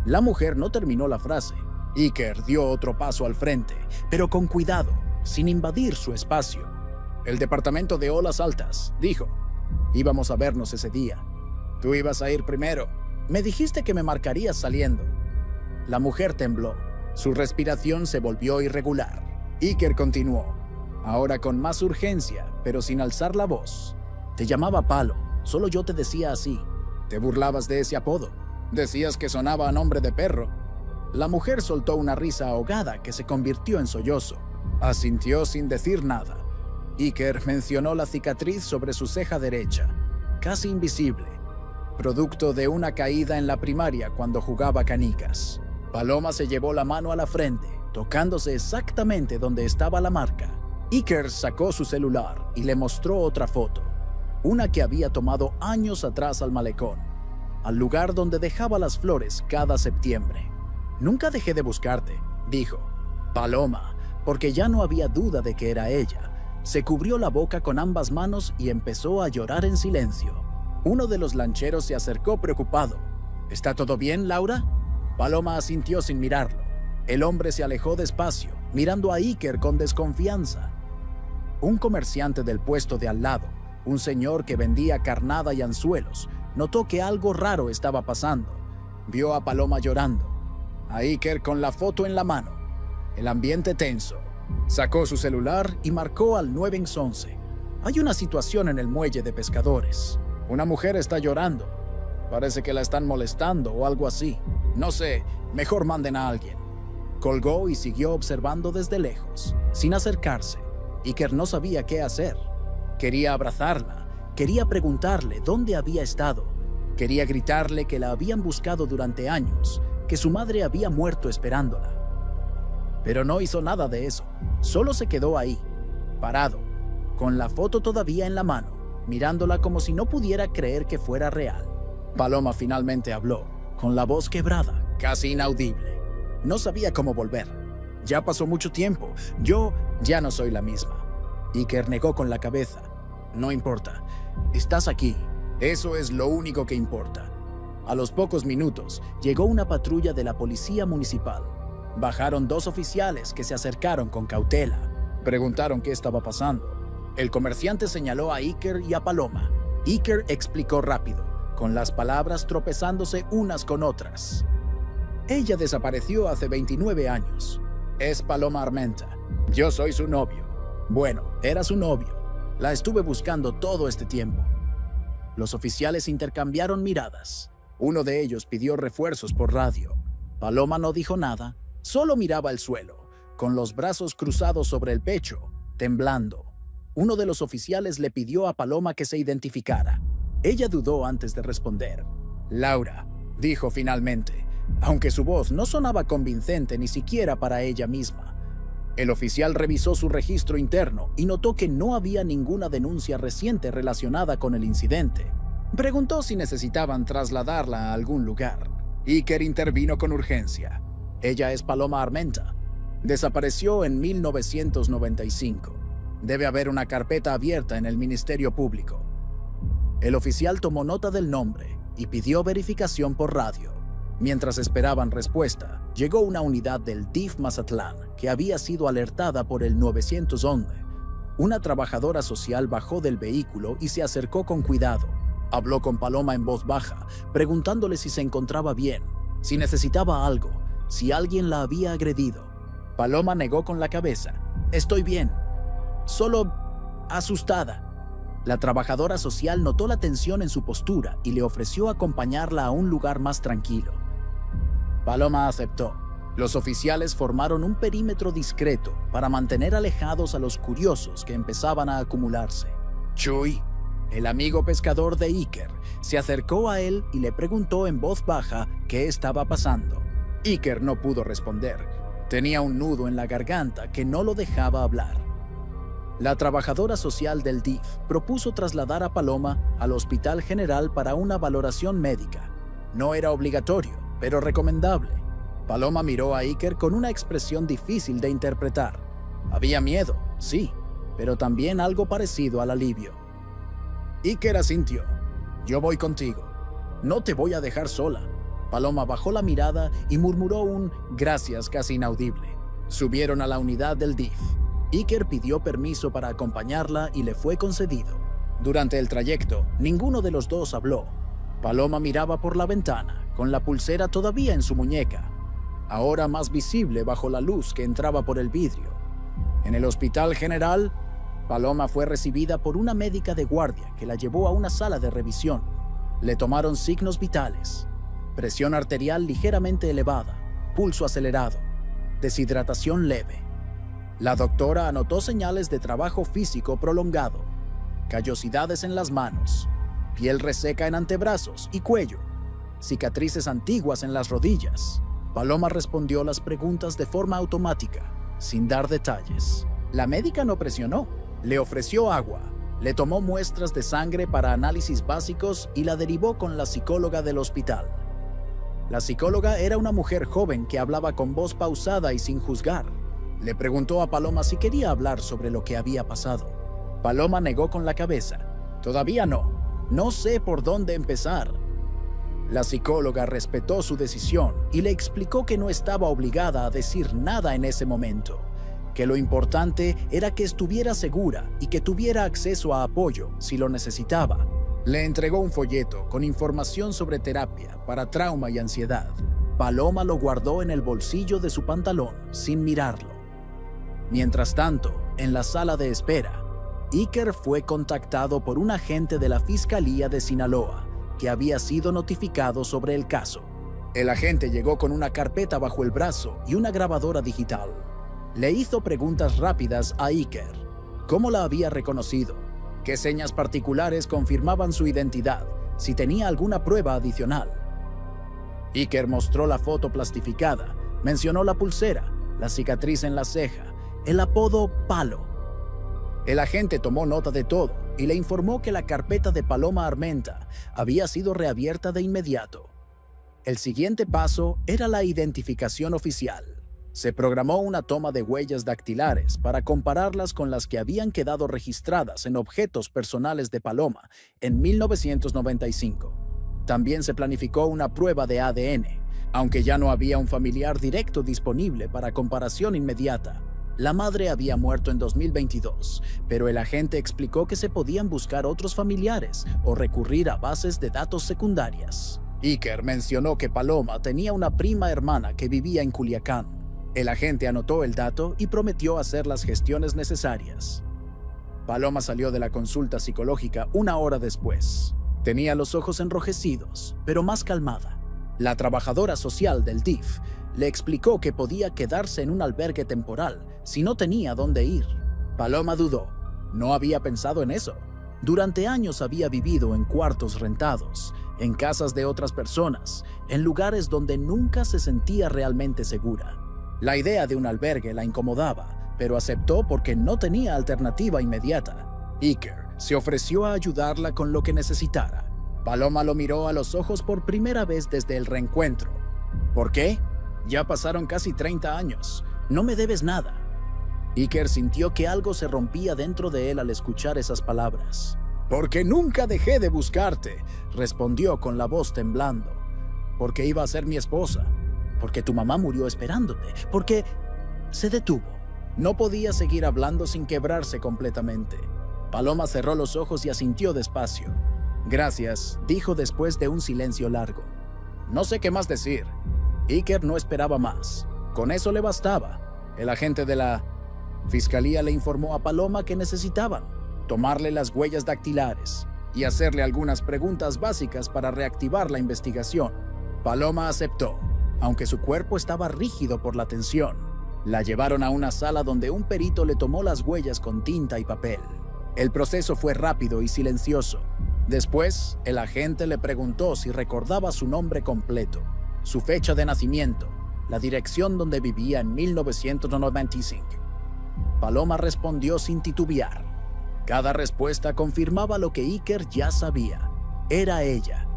La mujer no terminó la frase. Iker dio otro paso al frente, pero con cuidado, sin invadir su espacio. «El departamento de olas altas», dijo. «Íbamos a vernos ese día. Tú ibas a ir primero. Me dijiste que me marcarías saliendo». La mujer tembló. Su respiración se volvió irregular. Iker continuó, ahora con más urgencia, pero sin alzar la voz. «Te llamaba Palo, solo yo te decía así. Te burlabas de ese apodo. Decías que sonaba a nombre de perro». La mujer soltó una risa ahogada que se convirtió en sollozo. Asintió sin decir nada. Iker mencionó la cicatriz sobre su ceja derecha, casi invisible, producto de una caída en la primaria cuando jugaba canicas. Paloma se llevó la mano a la frente, tocándose exactamente donde estaba la marca. Iker sacó su celular y le mostró otra foto, una que había tomado años atrás al malecón, al lugar donde dejaba las flores cada septiembre. «Nunca dejé de buscarte», dijo. Paloma, porque ya no había duda de que era ella, se cubrió la boca con ambas manos y empezó a llorar en silencio. Uno de los lancheros se acercó preocupado. «¿Está todo bien, Laura?» Paloma asintió sin mirarlo. El hombre se alejó despacio, mirando a Iker con desconfianza. Un comerciante del puesto de al lado, un señor que vendía carnada y anzuelos, notó que algo raro estaba pasando. Vio a Paloma llorando, a Iker con la foto en la mano. El ambiente tenso. Sacó su celular y marcó al 911. «Hay una situación en el muelle de pescadores. Una mujer está llorando. Parece que la están molestando o algo así. No sé, mejor manden a alguien». Colgó y siguió observando desde lejos, sin acercarse. Iker no sabía qué hacer. Quería abrazarla, quería preguntarle dónde había estado, quería gritarle que la habían buscado durante años, que su madre había muerto esperándola. Pero no hizo nada de eso, solo se quedó ahí, parado, con la foto todavía en la mano, mirándola como si no pudiera creer que fuera real. Paloma finalmente habló, con la voz quebrada, casi inaudible. No sabía cómo volver. «Ya pasó mucho tiempo. Yo ya no soy la misma». Iker negó con la cabeza. «No importa. Estás aquí. Eso es lo único que importa». A los pocos minutos, llegó una patrulla de la policía municipal. Bajaron 2 oficiales que se acercaron con cautela. Preguntaron qué estaba pasando. El comerciante señaló a Iker y a Paloma. Iker explicó rápido, con las palabras tropezándose unas con otras. «Ella desapareció hace 29 años. Es Paloma Armenta. Yo soy su novio. Bueno, era su novio. La estuve buscando todo este tiempo». Los oficiales intercambiaron miradas. Uno de ellos pidió refuerzos por radio. Paloma no dijo nada, solo miraba el suelo, con los brazos cruzados sobre el pecho, temblando. Uno de los oficiales le pidió a Paloma que se identificara. Ella dudó antes de responder. «Laura», dijo finalmente, aunque su voz no sonaba convincente ni siquiera para ella misma. El oficial revisó su registro interno y notó que no había ninguna denuncia reciente relacionada con el incidente. Preguntó si necesitaban trasladarla a algún lugar. Iker intervino con urgencia. «Ella es Paloma Armenta. Desapareció en 1995. Debe haber una carpeta abierta en el Ministerio Público». El oficial tomó nota del nombre y pidió verificación por radio. Mientras esperaban respuesta, llegó una unidad del DIF Mazatlán que había sido alertada por el 911. Una trabajadora social bajó del vehículo y se acercó con cuidado. Habló con Paloma en voz baja, preguntándole si se encontraba bien, si necesitaba algo, si alguien la había agredido. Paloma negó con la cabeza. Estoy bien, solo asustada. La trabajadora social notó la tensión en su postura y le ofreció acompañarla a un lugar más tranquilo. Paloma aceptó. Los oficiales formaron un perímetro discreto para mantener alejados a los curiosos que empezaban a acumularse. Chuy, el amigo pescador de Iker, se acercó a él y le preguntó en voz baja qué estaba pasando. Iker no pudo responder. Tenía un nudo en la garganta que no lo dejaba hablar. La trabajadora social del DIF propuso trasladar a Paloma al Hospital General para una valoración médica. No era obligatorio, pero recomendable. Paloma miró a Iker con una expresión difícil de interpretar. Había miedo, sí, pero también algo parecido al alivio. Iker asintió. Yo voy contigo. No te voy a dejar sola. Paloma bajó la mirada y murmuró un gracias casi inaudible. Subieron a la unidad del DIF. Iker pidió permiso para acompañarla y le fue concedido. Durante el trayecto, ninguno de los dos habló. Paloma miraba por la ventana, con la pulsera todavía en su muñeca, ahora más visible bajo la luz que entraba por el vidrio. En el Hospital General, Paloma fue recibida por una médica de guardia que la llevó a una sala de revisión. Le tomaron signos vitales: presión arterial ligeramente elevada, pulso acelerado, deshidratación leve. La doctora anotó señales de trabajo físico prolongado, callosidades en las manos, piel reseca en antebrazos y cuello, cicatrices antiguas en las rodillas. Paloma respondió las preguntas de forma automática, sin dar detalles. La médica no presionó, le ofreció agua, le tomó muestras de sangre para análisis básicos y la derivó con la psicóloga del hospital. La psicóloga era una mujer joven que hablaba con voz pausada y sin juzgar. Le preguntó a Paloma si quería hablar sobre lo que había pasado. Paloma negó con la cabeza. Todavía no. No sé por dónde empezar. La psicóloga respetó su decisión y le explicó que no estaba obligada a decir nada en ese momento, que lo importante era que estuviera segura y que tuviera acceso a apoyo si lo necesitaba. Le entregó un folleto con información sobre terapia para trauma y ansiedad. Paloma lo guardó en el bolsillo de su pantalón sin mirarlo. Mientras tanto, en la sala de espera, Iker fue contactado por un agente de la Fiscalía de Sinaloa que había sido notificado sobre el caso. El agente llegó con una carpeta bajo el brazo y una grabadora digital. Le hizo preguntas rápidas a Iker. ¿Cómo la había reconocido? ¿Qué señas particulares confirmaban su identidad? Si tenía alguna prueba adicional. Iker mostró la foto plastificada, mencionó la pulsera, la cicatriz en la ceja, el apodo Palo. El agente tomó nota de todo y le informó que la carpeta de Paloma Armenta había sido reabierta de inmediato. El siguiente paso era la identificación oficial. Se programó una toma de huellas dactilares para compararlas con las que habían quedado registradas en objetos personales de Paloma en 1995. También se planificó una prueba de ADN, aunque ya no había un familiar directo disponible para comparación inmediata. La madre había muerto en 2022, pero el agente explicó que se podían buscar otros familiares o recurrir a bases de datos secundarias. Iker mencionó que Paloma tenía una prima hermana que vivía en Culiacán. El agente anotó el dato y prometió hacer las gestiones necesarias. Paloma salió de la consulta psicológica una hora después. Tenía los ojos enrojecidos, pero más calmada. La trabajadora social del DIF le explicó que podía quedarse en un albergue temporal si no tenía dónde ir. Paloma dudó. No había pensado en eso. Durante años había vivido en cuartos rentados, en casas de otras personas, en lugares donde nunca se sentía realmente segura. La idea de un albergue la incomodaba, pero aceptó porque no tenía alternativa inmediata. Iker se ofreció a ayudarla con lo que necesitara. Paloma lo miró a los ojos por primera vez desde el reencuentro. ¿Por qué? Ya pasaron casi 30 años. No me debes nada. Iker sintió que algo se rompía dentro de él al escuchar esas palabras. «Porque nunca dejé de buscarte», respondió con la voz temblando. «Porque iba a ser mi esposa. Porque tu mamá murió esperándote. Porque…» Se detuvo. No podía seguir hablando sin quebrarse completamente. Paloma cerró los ojos y asintió despacio. Gracias, dijo después de un silencio largo. No sé qué más decir. Iker no esperaba más. Con eso le bastaba. El agente de la fiscalía le informó a Paloma que necesitaban tomarle las huellas dactilares y hacerle algunas preguntas básicas para reactivar la investigación. Paloma aceptó, aunque su cuerpo estaba rígido por la tensión. La llevaron a una sala donde un perito le tomó las huellas con tinta y papel. El proceso fue rápido y silencioso. Después, el agente le preguntó si recordaba su nombre completo, su fecha de nacimiento, la dirección donde vivía en 1995. Paloma respondió sin titubear. Cada respuesta confirmaba lo que Iker ya sabía. Era ella.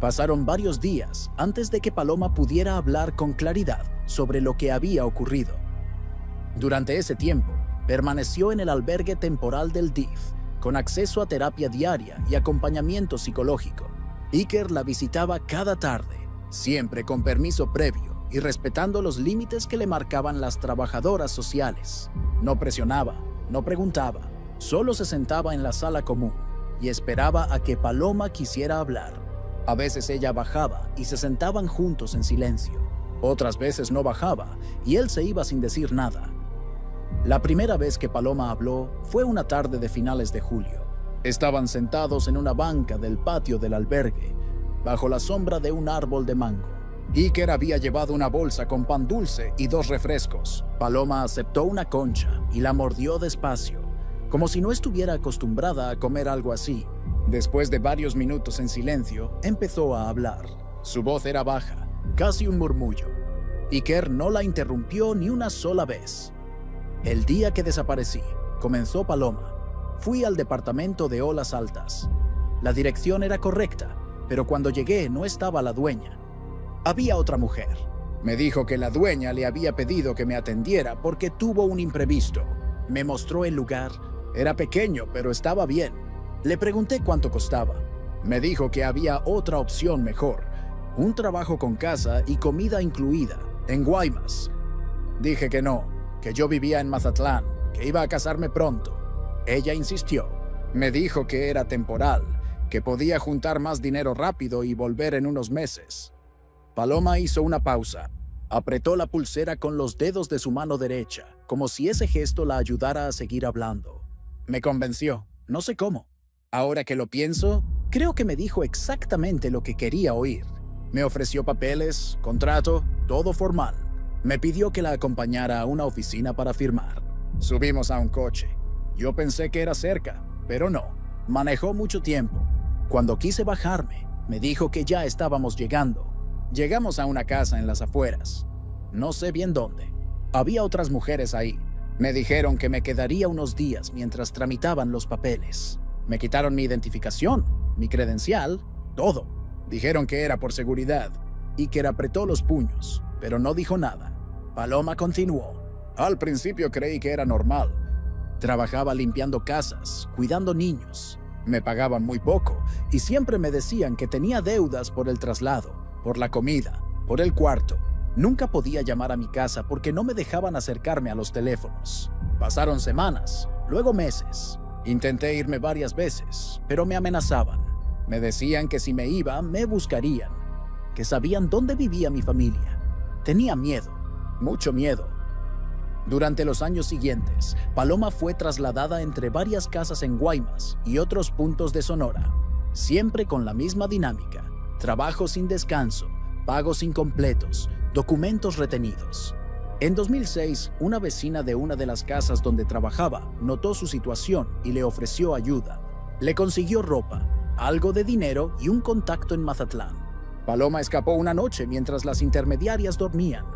Pasaron varios días antes de que Paloma pudiera hablar con claridad sobre lo que había ocurrido. Durante ese tiempo, permaneció en el albergue temporal del DIF, con acceso a terapia diaria y acompañamiento psicológico. Iker la visitaba cada tarde, siempre con permiso previo y respetando los límites que le marcaban las trabajadoras sociales. No presionaba, no preguntaba, solo se sentaba en la sala común y esperaba a que Paloma quisiera hablar. A veces ella bajaba y se sentaban juntos en silencio. Otras veces no bajaba y él se iba sin decir nada. La primera vez que Paloma habló fue una tarde de finales de julio. Estaban sentados en una banca del patio del albergue, bajo la sombra de un árbol de mango. Iker había llevado una bolsa con pan dulce y 2 refrescos. Paloma aceptó una concha y la mordió despacio, como si no estuviera acostumbrada a comer algo así. Después de varios minutos en silencio, empezó a hablar. Su voz era baja, casi un murmullo. Iker no la interrumpió ni una sola vez. El día que desaparecí, comenzó Paloma, fui al departamento de olas altas. La dirección era correcta, pero cuando llegué no estaba la dueña. Había otra mujer. Me dijo que la dueña le había pedido que me atendiera porque tuvo un imprevisto. Me mostró el lugar. Era pequeño, pero estaba bien. Le pregunté cuánto costaba. Me dijo que había otra opción mejor. Un trabajo con casa y comida incluida, en Guaymas. Dije que no, que yo vivía en Mazatlán, que iba a casarme pronto. Ella insistió. Me dijo que era temporal, que podía juntar más dinero rápido y volver en unos meses. Paloma hizo una pausa. Apretó la pulsera con los dedos de su mano derecha, como si ese gesto la ayudara a seguir hablando. Me convenció, no sé cómo. Ahora que lo pienso, creo que me dijo exactamente lo que quería oír. Me ofreció papeles, contrato, todo formal. Me pidió que la acompañara a una oficina para firmar. Subimos a un coche. Yo pensé que era cerca, pero no. Manejó mucho tiempo. Cuando quise bajarme, me dijo que ya estábamos llegando. Llegamos a una casa en las afueras. No sé bien dónde. Había otras mujeres ahí. Me dijeron que me quedaría unos días mientras tramitaban los papeles. Me quitaron mi identificación, mi credencial, todo. Dijeron que era por seguridad. Iker apretó los puños, pero no dijo nada. Paloma continuó. Al principio creí que era normal. Trabajaba limpiando casas, cuidando niños. Me pagaban muy poco y siempre me decían que tenía deudas por el traslado, por la comida, por el cuarto. Nunca podía llamar a mi casa porque no me dejaban acercarme a los teléfonos. Pasaron semanas, luego meses. Intenté irme varias veces, pero me amenazaban. Me decían que si me iba, me buscarían, que sabían dónde vivía mi familia. Tenía miedo, mucho miedo. Durante los años siguientes, Paloma fue trasladada entre varias casas en Guaymas y otros puntos de Sonora, siempre con la misma dinámica: trabajo sin descanso, pagos incompletos, documentos retenidos. En 2006, una vecina de una de las casas donde trabajaba notó su situación y le ofreció ayuda. Le consiguió ropa, algo de dinero y un contacto en Mazatlán. Paloma escapó una noche mientras las intermediarias dormían.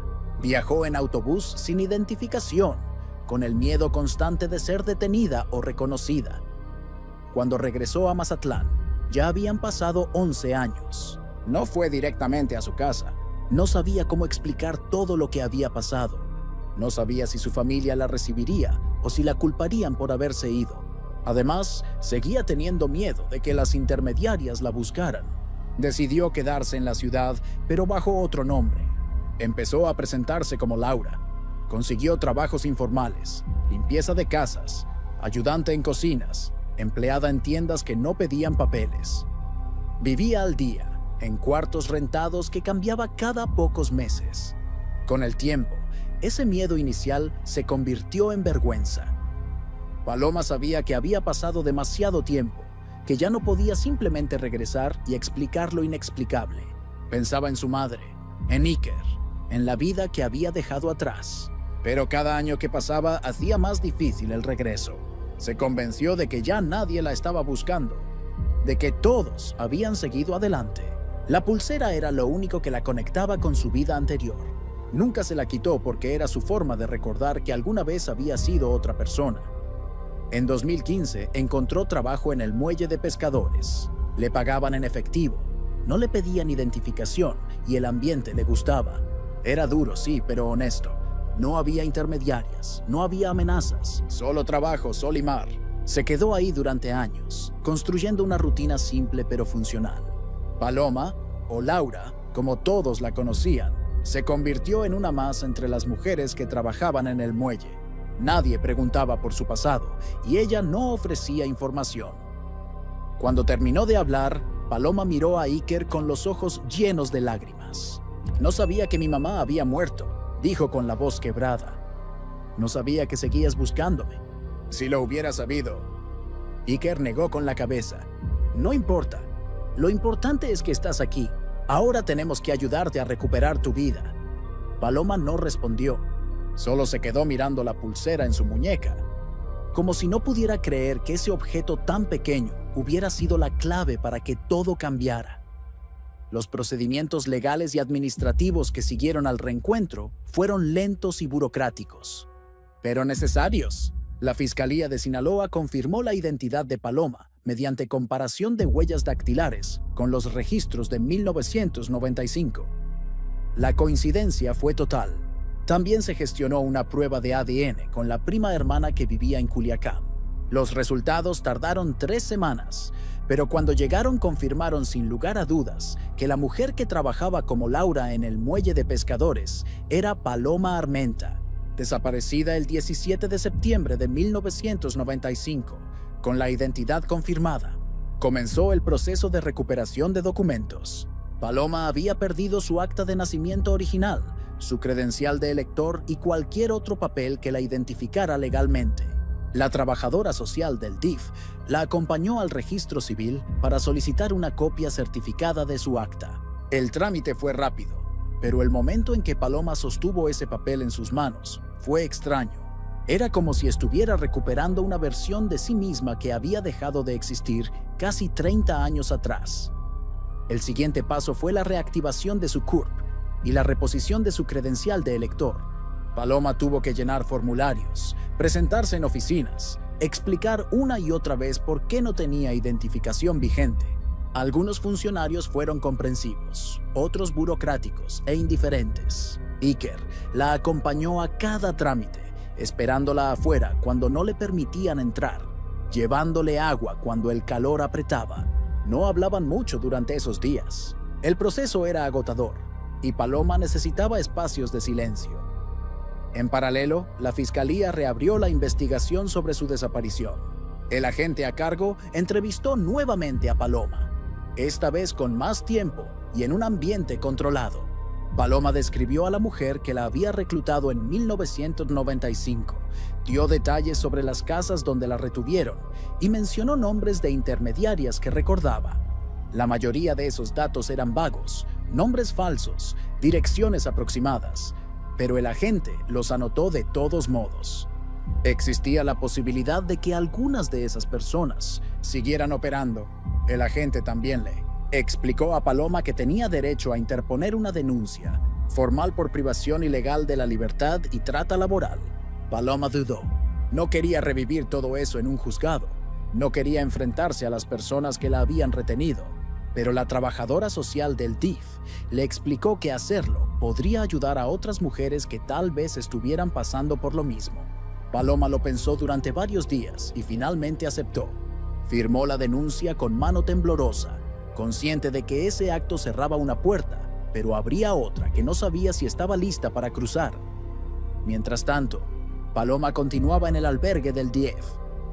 Viajó en autobús sin identificación, con el miedo constante de ser detenida o reconocida. Cuando regresó a Mazatlán, ya habían pasado 11 años. No fue directamente a su casa. No sabía cómo explicar todo lo que había pasado. No sabía si su familia la recibiría o si la culparían por haberse ido. Además, seguía teniendo miedo de que las intermediarias la buscaran. Decidió quedarse en la ciudad, pero bajo otro nombre. Empezó a presentarse como Laura. Consiguió trabajos informales, limpieza de casas, ayudante en cocinas, empleada en tiendas que no pedían papeles. Vivía al día, en cuartos rentados que cambiaba cada pocos meses. Con el tiempo, ese miedo inicial se convirtió en vergüenza. Paloma sabía que había pasado demasiado tiempo, que ya no podía simplemente regresar y explicar lo inexplicable. Pensaba en su madre, en Iker, en la vida que había dejado atrás. Pero cada año que pasaba hacía más difícil el regreso. Se convenció de que ya nadie la estaba buscando, de que todos habían seguido adelante. La pulsera era lo único que la conectaba con su vida anterior. Nunca se la quitó porque era su forma de recordar que alguna vez había sido otra persona. En 2015 encontró trabajo en el muelle de pescadores. Le pagaban en efectivo, no le pedían identificación y el ambiente le gustaba. Era duro, sí, pero honesto. No había intermediarias, no había amenazas, solo trabajo, sol y mar. Se quedó ahí durante años, construyendo una rutina simple pero funcional. Paloma, o Laura, como todos la conocían, se convirtió en una más entre las mujeres que trabajaban en el muelle. Nadie preguntaba por su pasado y ella no ofrecía información. Cuando terminó de hablar, Paloma miró a Iker con los ojos llenos de lágrimas. No sabía que mi mamá había muerto, dijo con la voz quebrada. No sabía que seguías buscándome. Si lo hubiera sabido. Iker negó con la cabeza. No importa. Lo importante es que estás aquí. Ahora tenemos que ayudarte a recuperar tu vida. Paloma no respondió. Solo se quedó mirando la pulsera en su muñeca, como si no pudiera creer que ese objeto tan pequeño hubiera sido la clave para que todo cambiara. Los procedimientos legales y administrativos que siguieron al reencuentro fueron lentos y burocráticos, pero necesarios. La Fiscalía de Sinaloa confirmó la identidad de Paloma mediante comparación de huellas dactilares con los registros de 1995. La coincidencia fue total. También se gestionó una prueba de ADN con la prima hermana que vivía en Culiacán. Los resultados tardaron 3 semanas, pero cuando llegaron confirmaron sin lugar a dudas que la mujer que trabajaba como Laura en el muelle de pescadores era Paloma Armenta, desaparecida el 17 de septiembre de 1995, con la identidad confirmada. Comenzó el proceso de recuperación de documentos. Paloma había perdido su acta de nacimiento original, su credencial de elector y cualquier otro papel que la identificara legalmente. La trabajadora social del DIF la acompañó al registro civil para solicitar una copia certificada de su acta. El trámite fue rápido, pero el momento en que Paloma sostuvo ese papel en sus manos fue extraño. Era como si estuviera recuperando una versión de sí misma que había dejado de existir casi 30 años atrás. El siguiente paso fue la reactivación de su CURP y la reposición de su credencial de elector. Paloma tuvo que llenar formularios, presentarse en oficinas, explicar una y otra vez por qué no tenía identificación vigente. Algunos funcionarios fueron comprensivos, otros burocráticos e indiferentes. Iker la acompañó a cada trámite, esperándola afuera cuando no le permitían entrar, llevándole agua cuando el calor apretaba. No hablaban mucho durante esos días. El proceso era agotador y Paloma necesitaba espacios de silencio. En paralelo, la Fiscalía reabrió la investigación sobre su desaparición. El agente a cargo entrevistó nuevamente a Paloma, esta vez con más tiempo y en un ambiente controlado. Paloma describió a la mujer que la había reclutado en 1995, dio detalles sobre las casas donde la retuvieron y mencionó nombres de intermediarias que recordaba. La mayoría de esos datos eran vagos, nombres falsos, direcciones aproximadas, pero el agente los anotó de todos modos. Existía la posibilidad de que algunas de esas personas siguieran operando. El agente también le explicó a Paloma que tenía derecho a interponer una denuncia formal por privación ilegal de la libertad y trata laboral. Paloma dudó. No quería revivir todo eso en un juzgado. No quería enfrentarse a las personas que la habían retenido. Pero la trabajadora social del DIF le explicó que hacerlo podría ayudar a otras mujeres que tal vez estuvieran pasando por lo mismo. Paloma lo pensó durante varios días y finalmente aceptó. Firmó la denuncia con mano temblorosa, consciente de que ese acto cerraba una puerta, pero abría otra que no sabía si estaba lista para cruzar. Mientras tanto, Paloma continuaba en el albergue del DIF.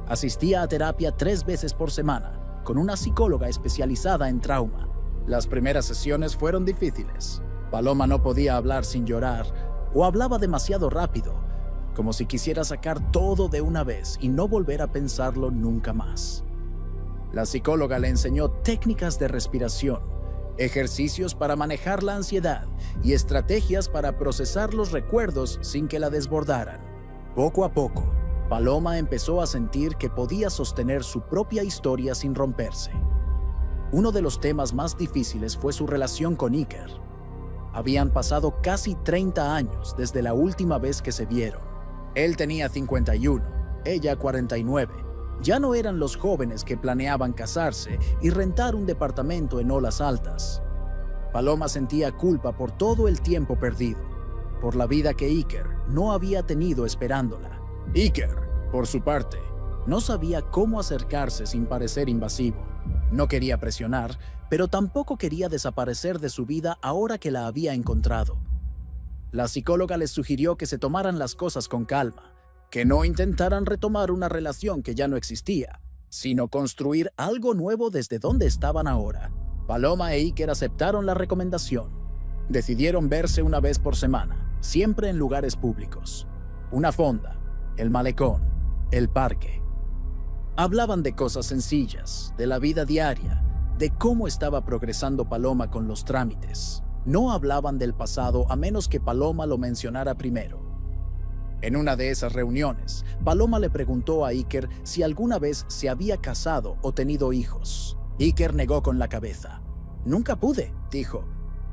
Asistía a terapia 3 veces por semana, con una psicóloga especializada en trauma. Las primeras sesiones fueron difíciles. Paloma no podía hablar sin llorar, o hablaba demasiado rápido, como si quisiera sacar todo de una vez y no volver a pensarlo nunca más. La psicóloga le enseñó técnicas de respiración, ejercicios para manejar la ansiedad y estrategias para procesar los recuerdos sin que la desbordaran. Poco a poco, Paloma empezó a sentir que podía sostener su propia historia sin romperse. Uno de los temas más difíciles fue su relación con Iker. Habían pasado casi 30 años desde la última vez que se vieron. Él tenía 51, ella 49. Ya no eran los jóvenes que planeaban casarse y rentar un departamento en Olas Altas. Paloma sentía culpa por todo el tiempo perdido, por la vida que Iker no había tenido esperándola. Iker, por su parte, no sabía cómo acercarse sin parecer invasivo. No quería presionar, pero tampoco quería desaparecer de su vida ahora que la había encontrado. La psicóloga les sugirió que se tomaran las cosas con calma, que no intentaran retomar una relación que ya no existía, sino construir algo nuevo desde donde estaban ahora. Paloma e Iker aceptaron la recomendación. Decidieron verse una vez por semana, siempre en lugares públicos. Una fonda, el malecón, el parque. Hablaban de cosas sencillas, de la vida diaria, de cómo estaba progresando Paloma con los trámites. No hablaban del pasado a menos que Paloma lo mencionara primero. En una de esas reuniones, Paloma le preguntó a Iker si alguna vez se había casado o tenido hijos. Iker negó con la cabeza. «Nunca pude», dijo.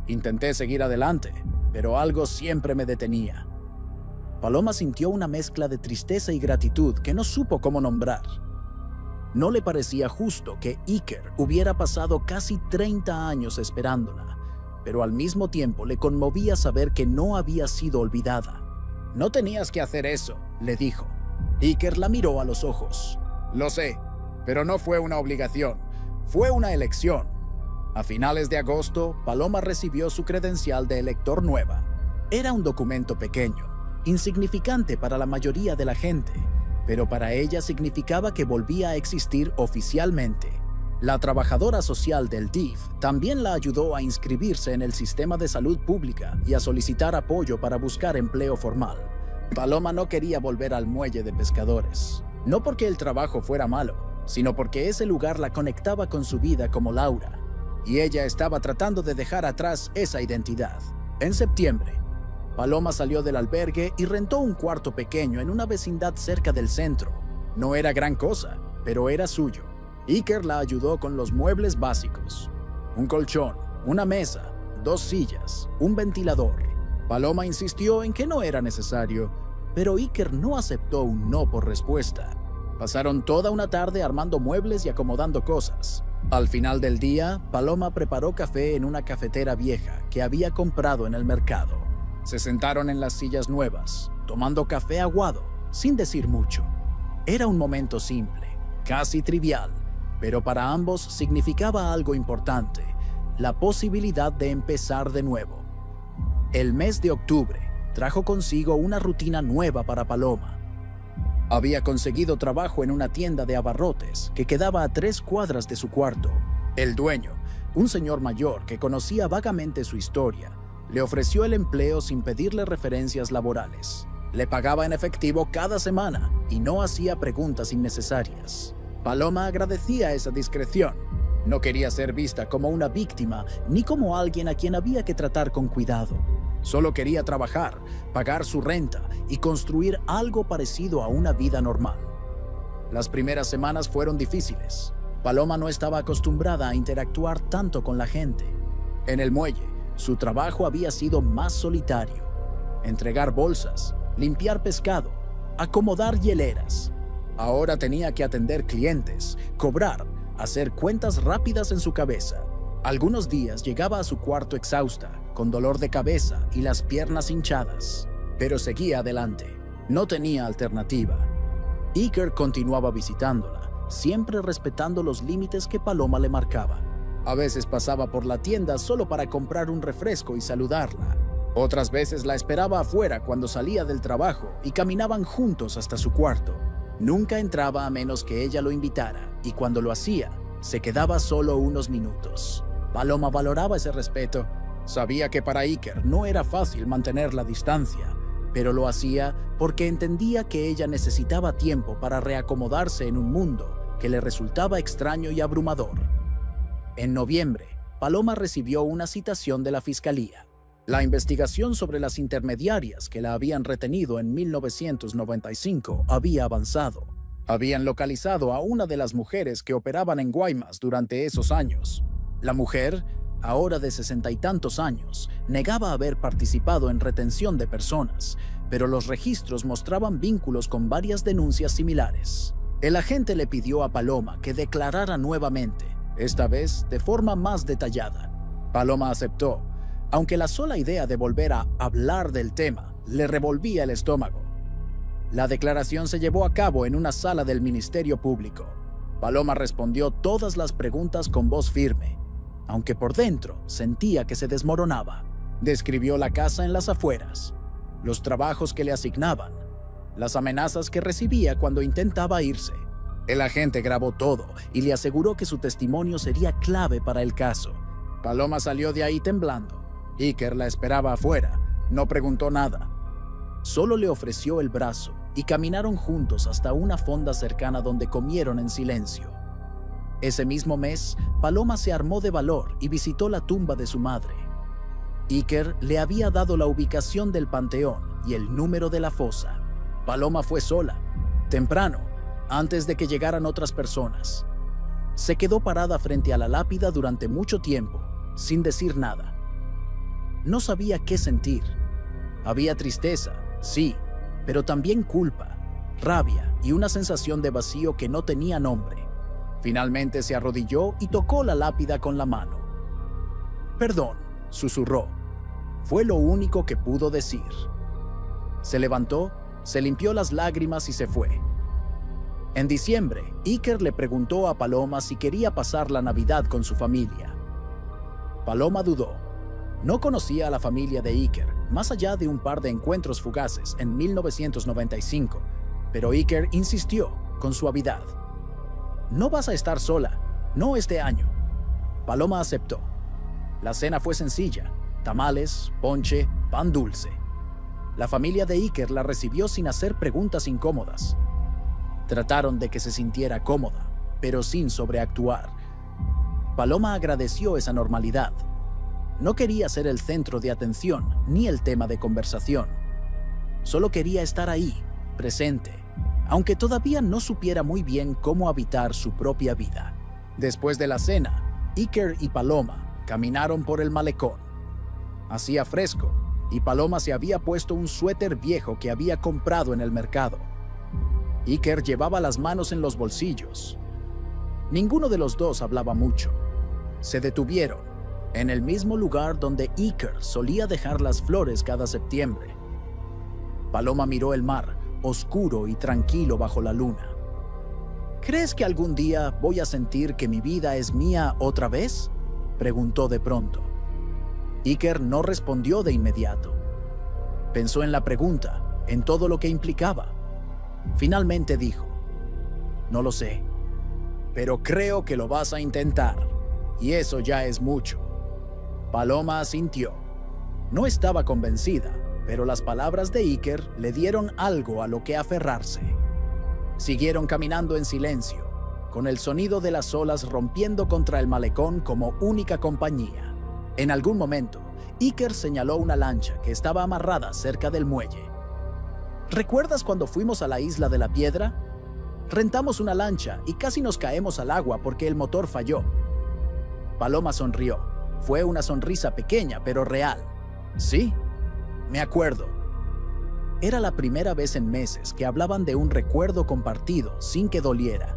«Intenté seguir adelante, pero algo siempre me detenía». Paloma sintió una mezcla de tristeza y gratitud que no supo cómo nombrar. No le parecía justo que Iker hubiera pasado casi 30 años esperándola, pero al mismo tiempo le conmovía saber que no había sido olvidada. «No tenías que hacer eso», le dijo. Iker la miró a los ojos. «Lo sé, pero no fue una obligación, fue una elección». A finales de agosto, Paloma recibió su credencial de elector nueva. Era un documento pequeño, insignificante para la mayoría de la gente, pero para ella significaba que volvía a existir oficialmente. La trabajadora social del DIF también la ayudó a inscribirse en el sistema de salud pública y a solicitar apoyo para buscar empleo formal. Paloma no quería volver al muelle de pescadores, no porque el trabajo fuera malo, sino porque ese lugar la conectaba con su vida como Laura, y ella estaba tratando de dejar atrás esa identidad. En septiembre, Paloma salió del albergue y rentó un cuarto pequeño en una vecindad cerca del centro. No era gran cosa, pero era suyo. Iker la ayudó con los muebles básicos: un colchón, una mesa, 2 sillas, un ventilador. Paloma insistió en que no era necesario, pero Iker no aceptó un no por respuesta. Pasaron toda una tarde armando muebles y acomodando cosas. Al final del día, Paloma preparó café en una cafetera vieja que había comprado en el mercado. Se sentaron en las sillas nuevas, tomando café aguado, sin decir mucho. Era un momento simple, casi trivial, pero para ambos significaba algo importante: la posibilidad de empezar de nuevo. El mes de octubre trajo consigo una rutina nueva para Paloma. Había conseguido trabajo en una tienda de abarrotes que quedaba a 3 cuadras de su cuarto. El dueño, un señor mayor que conocía vagamente su historia, le ofreció el empleo sin pedirle referencias laborales. Le pagaba en efectivo cada semana y no hacía preguntas innecesarias. Paloma agradecía esa discreción. No quería ser vista como una víctima ni como alguien a quien había que tratar con cuidado. Solo quería trabajar, pagar su renta y construir algo parecido a una vida normal. Las primeras semanas fueron difíciles. Paloma no estaba acostumbrada a interactuar tanto con la gente. En el muelle, su trabajo había sido más solitario: entregar bolsas, limpiar pescado, acomodar hieleras. Ahora tenía que atender clientes, cobrar, hacer cuentas rápidas en su cabeza. Algunos días llegaba a su cuarto exhausta, con dolor de cabeza y las piernas hinchadas, pero seguía adelante. No tenía alternativa. Iker continuaba visitándola, siempre respetando los límites que Paloma le marcaba. A veces pasaba por la tienda solo para comprar un refresco y saludarla. Otras veces la esperaba afuera cuando salía del trabajo y caminaban juntos hasta su cuarto. Nunca entraba a menos que ella lo invitara, y cuando lo hacía, se quedaba solo unos minutos. Paloma valoraba ese respeto. Sabía que para Iker no era fácil mantener la distancia, pero lo hacía porque entendía que ella necesitaba tiempo para reacomodarse en un mundo que le resultaba extraño y abrumador. En noviembre, Paloma recibió una citación de la fiscalía. La investigación sobre las intermediarias que la habían retenido en 1995 había avanzado. Habían localizado a una de las mujeres que operaban en Guaymas durante esos años. La mujer, ahora de 60 y tantos años, negaba haber participado en retención de personas, pero los registros mostraban vínculos con varias denuncias similares. El agente le pidió a Paloma que declarara nuevamente, esta vez de forma más detallada. Paloma aceptó, aunque la sola idea de volver a hablar del tema le revolvía el estómago. La declaración se llevó a cabo en una sala del Ministerio Público. Paloma respondió todas las preguntas con voz firme, aunque por dentro sentía que se desmoronaba. Describió la casa en las afueras, los trabajos que le asignaban, las amenazas que recibía cuando intentaba irse. El agente grabó todo y le aseguró que su testimonio sería clave para el caso. Paloma salió de ahí temblando. Iker la esperaba afuera. No preguntó nada. Solo le ofreció el brazo y caminaron juntos hasta una fonda cercana donde comieron en silencio. Ese mismo mes, Paloma se armó de valor y visitó la tumba de su madre. Iker le había dado la ubicación del panteón y el número de la fosa. Paloma fue sola, temprano, antes de que llegaran otras personas. Se quedó parada frente a la lápida durante mucho tiempo, sin decir nada. No sabía qué sentir. Había tristeza, sí, pero también culpa, rabia y una sensación de vacío que no tenía nombre. Finalmente se arrodilló y tocó la lápida con la mano. «Perdón», susurró. Fue lo único que pudo decir. Se levantó, se limpió las lágrimas y se fue. En diciembre, Iker le preguntó a Paloma si quería pasar la Navidad con su familia. Paloma dudó. No conocía a la familia de Iker, más allá de un par de encuentros fugaces en 1995, pero Iker insistió con suavidad. «No vas a estar sola, no este año». Paloma aceptó. La cena fue sencilla: tamales, ponche, pan dulce. La familia de Iker la recibió sin hacer preguntas incómodas. Trataron de que se sintiera cómoda, pero sin sobreactuar. Paloma agradeció esa normalidad. No quería ser el centro de atención ni el tema de conversación. Solo quería estar ahí, presente, aunque todavía no supiera muy bien cómo habitar su propia vida. Después de la cena, Iker y Paloma caminaron por el malecón. Hacía fresco y Paloma se había puesto un suéter viejo que había comprado en el mercado. Iker llevaba las manos en los bolsillos. Ninguno de los dos hablaba mucho. Se detuvieron en el mismo lugar donde Iker solía dejar las flores cada septiembre. Paloma miró el mar, oscuro y tranquilo bajo la luna. «¿Crees que algún día voy a sentir que mi vida es mía otra vez?», preguntó de pronto. Iker no respondió de inmediato. Pensó en la pregunta, en todo lo que implicaba. Finalmente dijo: «No lo sé, pero creo que lo vas a intentar, y eso ya es mucho». Paloma asintió. No estaba convencida, pero las palabras de Iker le dieron algo a lo que aferrarse. Siguieron caminando en silencio, con el sonido de las olas rompiendo contra el malecón como única compañía. En algún momento, Iker señaló una lancha que estaba amarrada cerca del muelle. «¿Recuerdas cuando fuimos a la isla de la Piedra? Rentamos una lancha y casi nos caemos al agua porque el motor falló». Paloma sonrió. Fue una sonrisa pequeña pero real. «Sí, me acuerdo». Era la primera vez en meses que hablaban de un recuerdo compartido sin que doliera.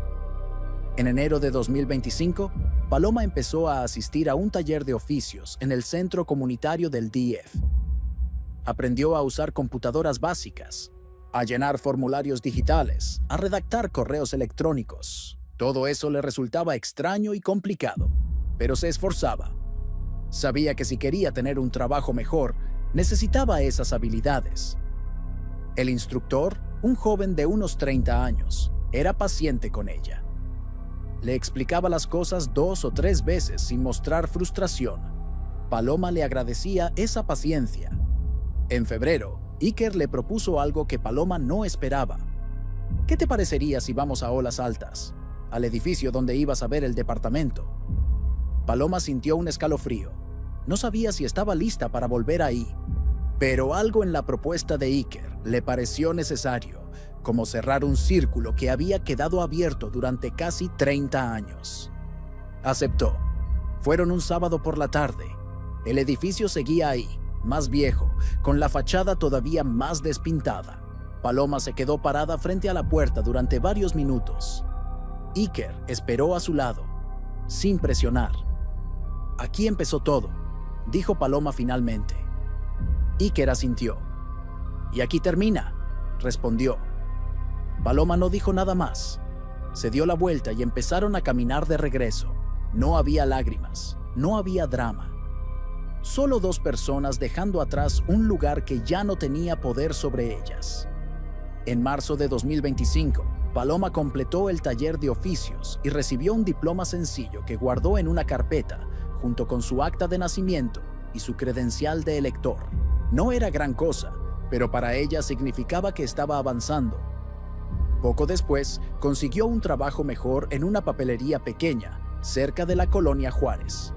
En enero de 2025, Paloma empezó a asistir a un taller de oficios en el centro comunitario del DF. Aprendió a usar computadoras básicas, a llenar formularios digitales, a redactar correos electrónicos. Todo eso le resultaba extraño y complicado, pero se esforzaba. Sabía que si quería tener un trabajo mejor, necesitaba esas habilidades. El instructor, un joven de unos 30 años, era paciente con ella. Le explicaba las cosas 2 o 3 veces sin mostrar frustración. Paloma le agradecía esa paciencia. En febrero, Iker le propuso algo que Paloma no esperaba. ¿Qué te parecería si vamos a Olas Altas, al edificio donde ibas a ver el departamento? Paloma sintió un escalofrío. No sabía si estaba lista para volver ahí. Pero algo en la propuesta de Iker le pareció necesario, como cerrar un círculo que había quedado abierto durante casi 30 años. Aceptó. Fueron un sábado por la tarde. El edificio seguía ahí, más viejo, con la fachada todavía más despintada. Paloma se quedó parada frente a la puerta durante varios minutos. Iker esperó a su lado, sin presionar. Aquí empezó todo, dijo Paloma finalmente. Iker asintió. Y aquí termina, respondió. Paloma no dijo nada más. Se dio la vuelta y empezaron a caminar de regreso. No había lágrimas, no había drama. Solo 2 personas dejando atrás un lugar que ya no tenía poder sobre ellas. En marzo de 2025, Paloma completó el taller de oficios y recibió un diploma sencillo que guardó en una carpeta, junto con su acta de nacimiento y su credencial de elector. No era gran cosa, pero para ella significaba que estaba avanzando. Poco después, consiguió un trabajo mejor en una papelería pequeña, cerca de la colonia Juárez.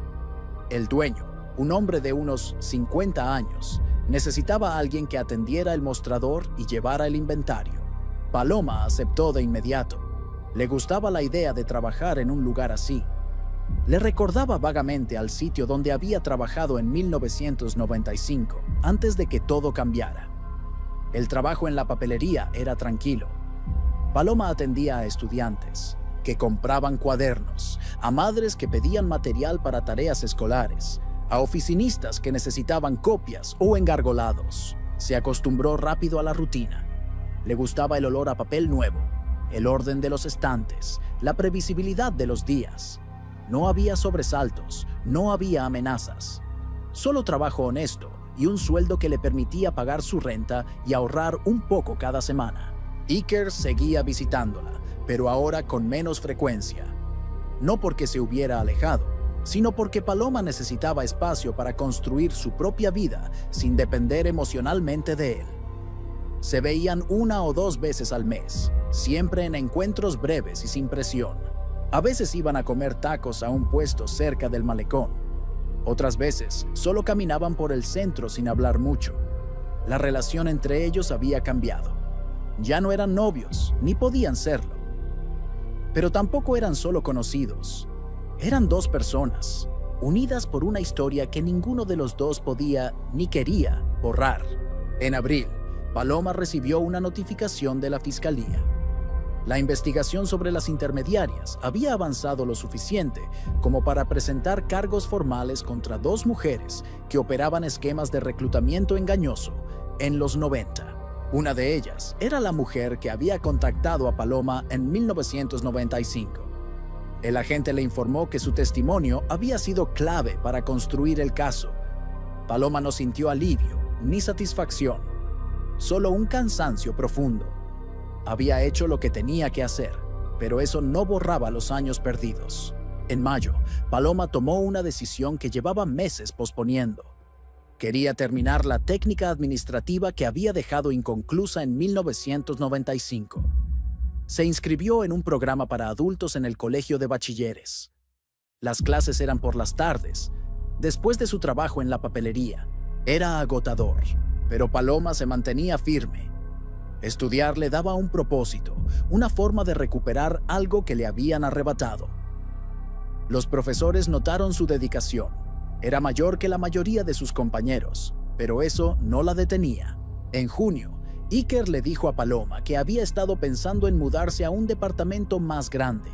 El dueño, un hombre de unos 50 años, necesitaba a alguien que atendiera el mostrador y llevara el inventario. Paloma aceptó de inmediato. Le gustaba la idea de trabajar en un lugar así. Le recordaba vagamente al sitio donde había trabajado en 1995, antes de que todo cambiara. El trabajo en la papelería era tranquilo. Paloma atendía a estudiantes que compraban cuadernos, a madres que pedían material para tareas escolares, a oficinistas que necesitaban copias o engargolados. Se acostumbró rápido a la rutina. Le gustaba el olor a papel nuevo, el orden de los estantes, la previsibilidad de los días. No había sobresaltos, no había amenazas. Solo trabajo honesto y un sueldo que le permitía pagar su renta y ahorrar un poco cada semana. Iker seguía visitándola, pero ahora con menos frecuencia. No porque se hubiera alejado, sino porque Paloma necesitaba espacio para construir su propia vida sin depender emocionalmente de él. Se veían 1 o 2 veces al mes, siempre en encuentros breves y sin presión. A veces iban a comer tacos a un puesto cerca del malecón. Otras veces solo caminaban por el centro sin hablar mucho. La relación entre ellos había cambiado. Ya no eran novios, ni podían serlo. Pero tampoco eran solo conocidos. Eran 2 personas, unidas por una historia que ninguno de los dos podía ni quería borrar. En abril, Paloma recibió una notificación de la fiscalía. La investigación sobre las intermediarias había avanzado lo suficiente como para presentar cargos formales contra 2 mujeres que operaban esquemas de reclutamiento engañoso en los 90. Una de ellas era la mujer que había contactado a Paloma en 1995. El agente le informó que su testimonio había sido clave para construir el caso. Paloma no sintió alivio ni satisfacción, solo un cansancio profundo. Había hecho lo que tenía que hacer, pero eso no borraba los años perdidos. En mayo, Paloma tomó una decisión que llevaba meses posponiendo. Quería terminar la técnica administrativa que había dejado inconclusa en 1995. Se inscribió en un programa para adultos en el colegio de bachilleres. Las clases eran por las tardes, después de su trabajo en la papelería. Era agotador, pero Paloma se mantenía firme. Estudiar le daba un propósito, una forma de recuperar algo que le habían arrebatado. Los profesores notaron su dedicación. Era mayor que la mayoría de sus compañeros, pero eso no la detenía. En junio, Iker le dijo a Paloma que había estado pensando en mudarse a un departamento más grande.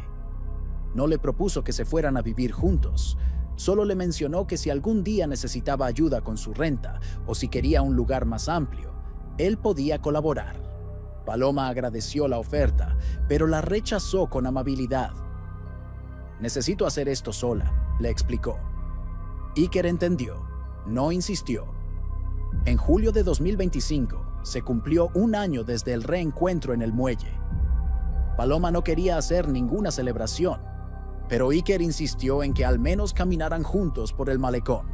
No le propuso que se fueran a vivir juntos, solo le mencionó que si algún día necesitaba ayuda con su renta o si quería un lugar más amplio, él podía colaborar. Paloma agradeció la oferta, pero la rechazó con amabilidad. «Necesito hacer esto sola», le explicó. Iker entendió, no insistió. En julio de 2025, Se cumplió 1 año desde el reencuentro en el muelle. Paloma no quería hacer ninguna celebración, pero Iker insistió en que al menos caminaran juntos por el malecón,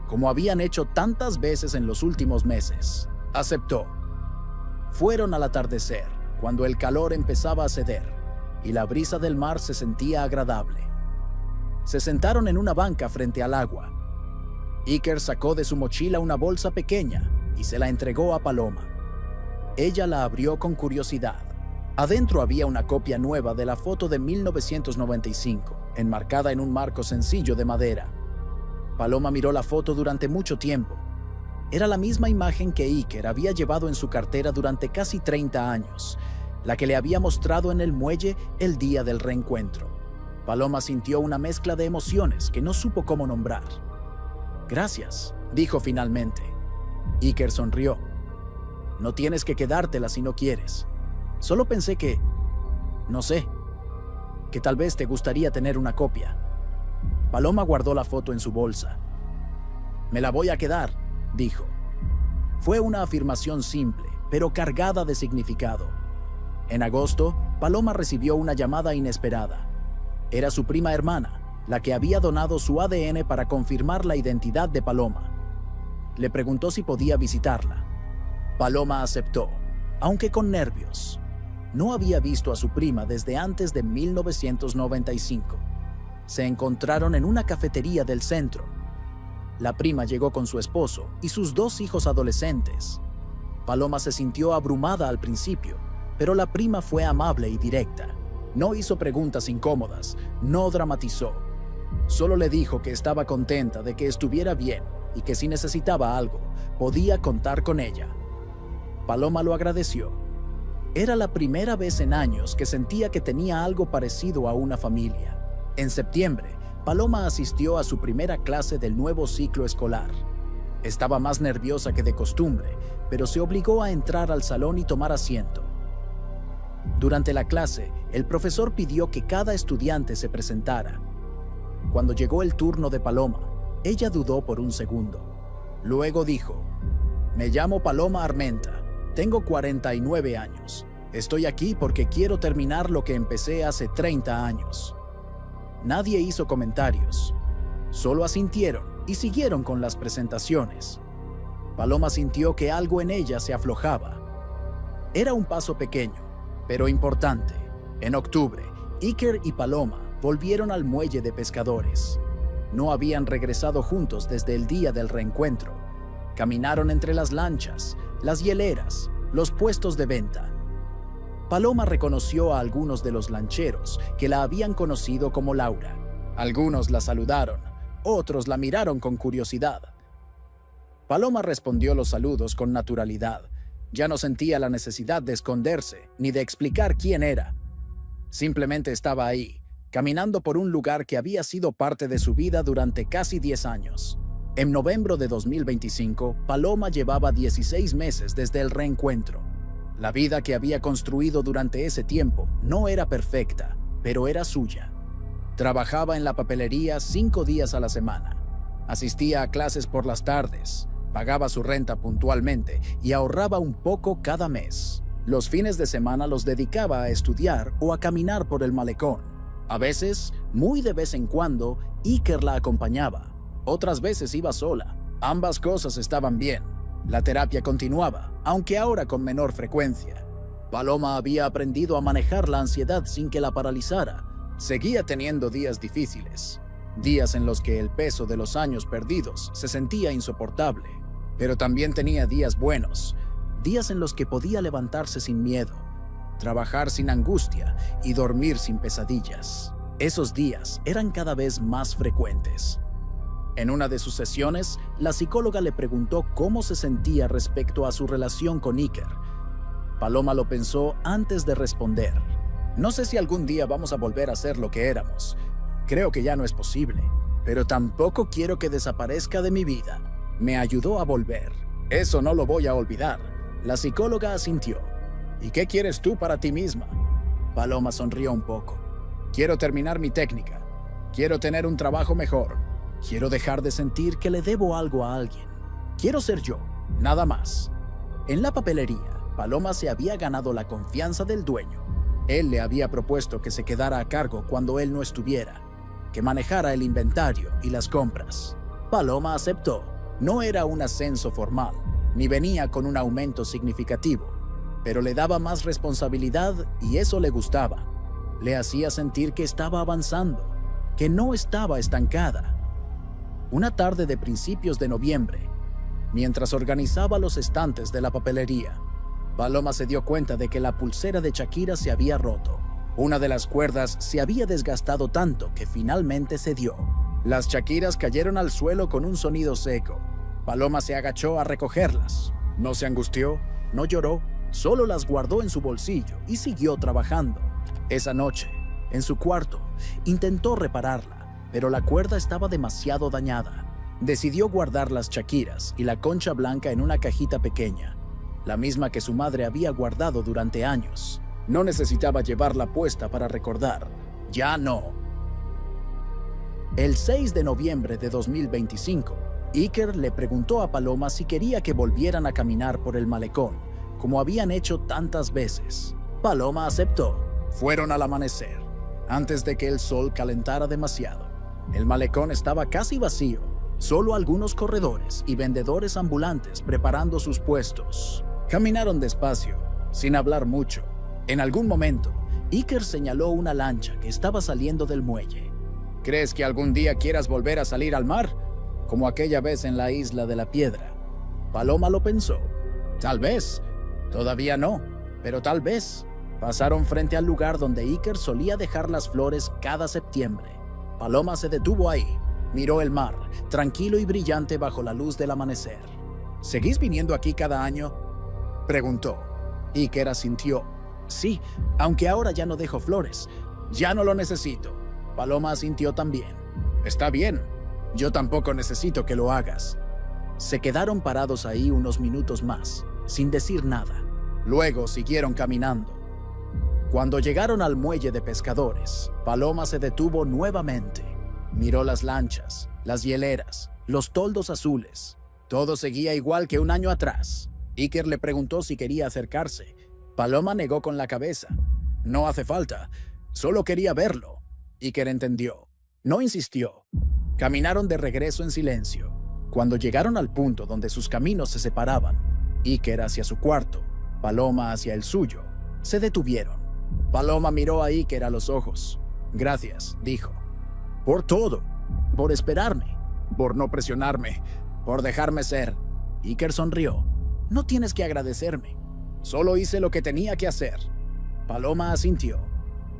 como habían hecho tantas veces en los últimos meses. Aceptó. Fueron al atardecer, cuando el calor empezaba a ceder y la brisa del mar se sentía agradable. Se sentaron en una banca frente al agua. Iker sacó de su mochila una bolsa pequeña y se la entregó a Paloma. Ella la abrió con curiosidad. Adentro había una copia nueva de la foto de 1995, enmarcada en un marco sencillo de madera. Paloma miró la foto durante mucho tiempo. Era la misma imagen que Iker había llevado en su cartera durante casi 30 años, la que le había mostrado en el muelle el día del reencuentro. Paloma sintió una mezcla de emociones que no supo cómo nombrar. «Gracias», dijo finalmente. Iker sonrió. «No tienes que quedártela si no quieres. Solo pensé que, no sé, que tal vez te gustaría tener una copia». Paloma guardó la foto en su bolsa. «Me la voy a quedar», dijo. Fue una afirmación simple, pero cargada de significado. En agosto, Paloma recibió una llamada inesperada. Era su prima hermana, la que había donado su ADN para confirmar la identidad de Paloma. Le preguntó si podía visitarla. Paloma aceptó, aunque con nervios. No había visto a su prima desde antes de 1995. Se encontraron en una cafetería del centro. La prima llegó con su esposo y sus 2 hijos adolescentes. Paloma se sintió abrumada al principio, pero la prima fue amable y directa. No hizo preguntas incómodas, no dramatizó. Solo le dijo que estaba contenta de que estuviera bien y que si necesitaba algo, podía contar con ella. Paloma lo agradeció. Era la primera vez en años que sentía que tenía algo parecido a una familia. En septiembre, Paloma asistió a su primera clase del nuevo ciclo escolar. Estaba más nerviosa que de costumbre, pero se obligó a entrar al salón y tomar asiento. Durante la clase, el profesor pidió que cada estudiante se presentara. Cuando llegó el turno de Paloma, ella dudó por un segundo. Luego dijo: «Me llamo Paloma Armenta, tengo 49 años. Estoy aquí porque quiero terminar lo que empecé hace 30 años». Nadie hizo comentarios. Solo asintieron y siguieron con las presentaciones. Paloma sintió que algo en ella se aflojaba. Era un paso pequeño, pero importante. En octubre, Iker y Paloma volvieron al muelle de pescadores. No habían regresado juntos desde el día del reencuentro. Caminaron entre las lanchas, las hieleras, los puestos de venta. Paloma reconoció a algunos de los lancheros que la habían conocido como Laura. Algunos la saludaron, otros la miraron con curiosidad. Paloma respondió los saludos con naturalidad. Ya no sentía la necesidad de esconderse ni de explicar quién era. Simplemente estaba ahí, caminando por un lugar que había sido parte de su vida durante casi 10 años. En noviembre de 2025, Paloma llevaba 16 meses desde el reencuentro. La vida que había construido durante ese tiempo no era perfecta, pero era suya. Trabajaba en la papelería 5 días a la semana. Asistía a clases por las tardes, pagaba su renta puntualmente y ahorraba un poco cada mes. Los fines de semana los dedicaba a estudiar o a caminar por el malecón. A veces, muy de vez en cuando, Iker la acompañaba. Otras veces iba sola. Ambas cosas estaban bien. La terapia continuaba, aunque ahora con menor frecuencia. Paloma había aprendido a manejar la ansiedad sin que la paralizara. Seguía teniendo días difíciles, días en los que el peso de los años perdidos se sentía insoportable. Pero también tenía días buenos, días en los que podía levantarse sin miedo, trabajar sin angustia y dormir sin pesadillas. Esos días eran cada vez más frecuentes. En una de sus sesiones, la psicóloga le preguntó cómo se sentía respecto a su relación con Iker. Paloma lo pensó antes de responder. «No sé si algún día vamos a volver a ser lo que éramos. Creo que ya no es posible, pero tampoco quiero que desaparezca de mi vida. Me ayudó a volver. Eso no lo voy a olvidar». La psicóloga asintió. «¿Y qué quieres tú para ti misma?». Paloma sonrió un poco. «Quiero terminar mi técnica. Quiero tener un trabajo mejor. Quiero dejar de sentir que le debo algo a alguien. Quiero ser yo, nada más». En la papelería, Paloma se había ganado la confianza del dueño. Él le había propuesto que se quedara a cargo cuando él no estuviera, que manejara el inventario y las compras. Paloma aceptó. No era un ascenso formal, ni venía con un aumento significativo, pero le daba más responsabilidad y eso le gustaba. Le hacía sentir que estaba avanzando, que no estaba estancada. Una tarde de principios de noviembre, mientras organizaba los estantes de la papelería, Paloma se dio cuenta de que la pulsera de Shakira se había roto. Una de las cuerdas se había desgastado tanto que finalmente cedió. Las Shakiras cayeron al suelo con un sonido seco. Paloma se agachó a recogerlas. No se angustió, no lloró, solo las guardó en su bolsillo y siguió trabajando. Esa noche, en su cuarto, intentó repararla, pero la cuerda estaba demasiado dañada. Decidió guardar las Shakiras y la concha blanca en una cajita pequeña, la misma que su madre había guardado durante años. No necesitaba llevarla puesta para recordar. Ya no. El 6 de noviembre de 2025, Iker le preguntó a Paloma si quería que volvieran a caminar por el malecón, como habían hecho tantas veces. Paloma aceptó. Fueron al amanecer, antes de que el sol calentara demasiado. El malecón estaba casi vacío, solo algunos corredores y vendedores ambulantes preparando sus puestos. Caminaron despacio, sin hablar mucho. En algún momento, Iker señaló una lancha que estaba saliendo del muelle. ¿Crees que algún día quieras volver a salir al mar? Como aquella vez en la isla de la piedra. Paloma lo pensó. Tal vez. Todavía no, pero tal vez. Pasaron frente al lugar donde Iker solía dejar las flores cada septiembre. Paloma se detuvo ahí. Miró el mar, tranquilo y brillante bajo la luz del amanecer. ¿Seguís viniendo aquí cada año?, preguntó. Iker asintió. Sí, aunque ahora ya no dejo flores. Ya no lo necesito. Paloma asintió también. Está bien. Yo tampoco necesito que lo hagas. Se quedaron parados ahí unos minutos más, sin decir nada. Luego siguieron caminando. Cuando llegaron al muelle de pescadores, Paloma se detuvo nuevamente. Miró las lanchas, las hieleras, los toldos azules. Todo seguía igual que un año atrás. Iker le preguntó si quería acercarse. Paloma negó con la cabeza. No hace falta, solo quería verlo. Iker entendió. No insistió. Caminaron de regreso en silencio. Cuando llegaron al punto donde sus caminos se separaban, Iker hacia su cuarto, Paloma hacia el suyo, se detuvieron. Paloma miró a Iker a los ojos. Gracias, dijo. Por todo. Por esperarme. Por no presionarme. Por dejarme ser. Iker sonrió. No tienes que agradecerme. Solo hice lo que tenía que hacer. Paloma asintió.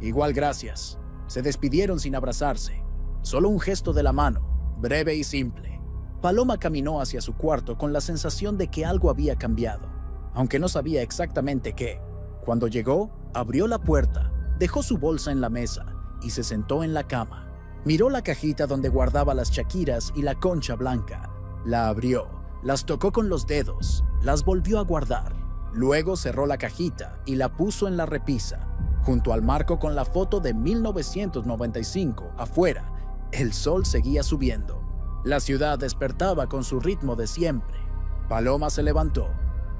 Igual gracias. Se despidieron sin abrazarse. Solo un gesto de la mano, breve y simple. Paloma caminó hacia su cuarto con la sensación de que algo había cambiado, aunque no sabía exactamente qué. Cuando llegó, abrió la puerta, dejó su bolsa en la mesa y se sentó en la cama. Miró la cajita donde guardaba las Shakiras y la concha blanca. La abrió, las tocó con los dedos, las volvió a guardar. Luego cerró la cajita y la puso en la repisa, junto al marco con la foto de 1995 afuera. El sol seguía subiendo. La ciudad despertaba con su ritmo de siempre. Paloma se levantó,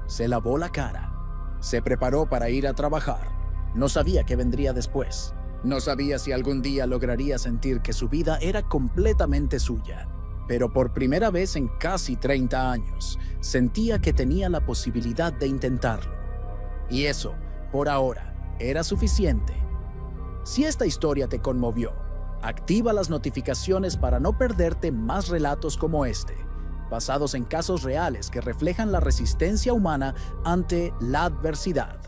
se lavó la cara, se preparó para ir a trabajar. No sabía qué vendría después. No sabía si algún día lograría sentir que su vida era completamente suya. Pero por primera vez en casi 30 años, sentía que tenía la posibilidad de intentarlo. Y eso, por ahora, era suficiente. Si esta historia te conmovió, activa las notificaciones para no perderte más relatos como este, basados en casos reales que reflejan la resistencia humana ante la adversidad.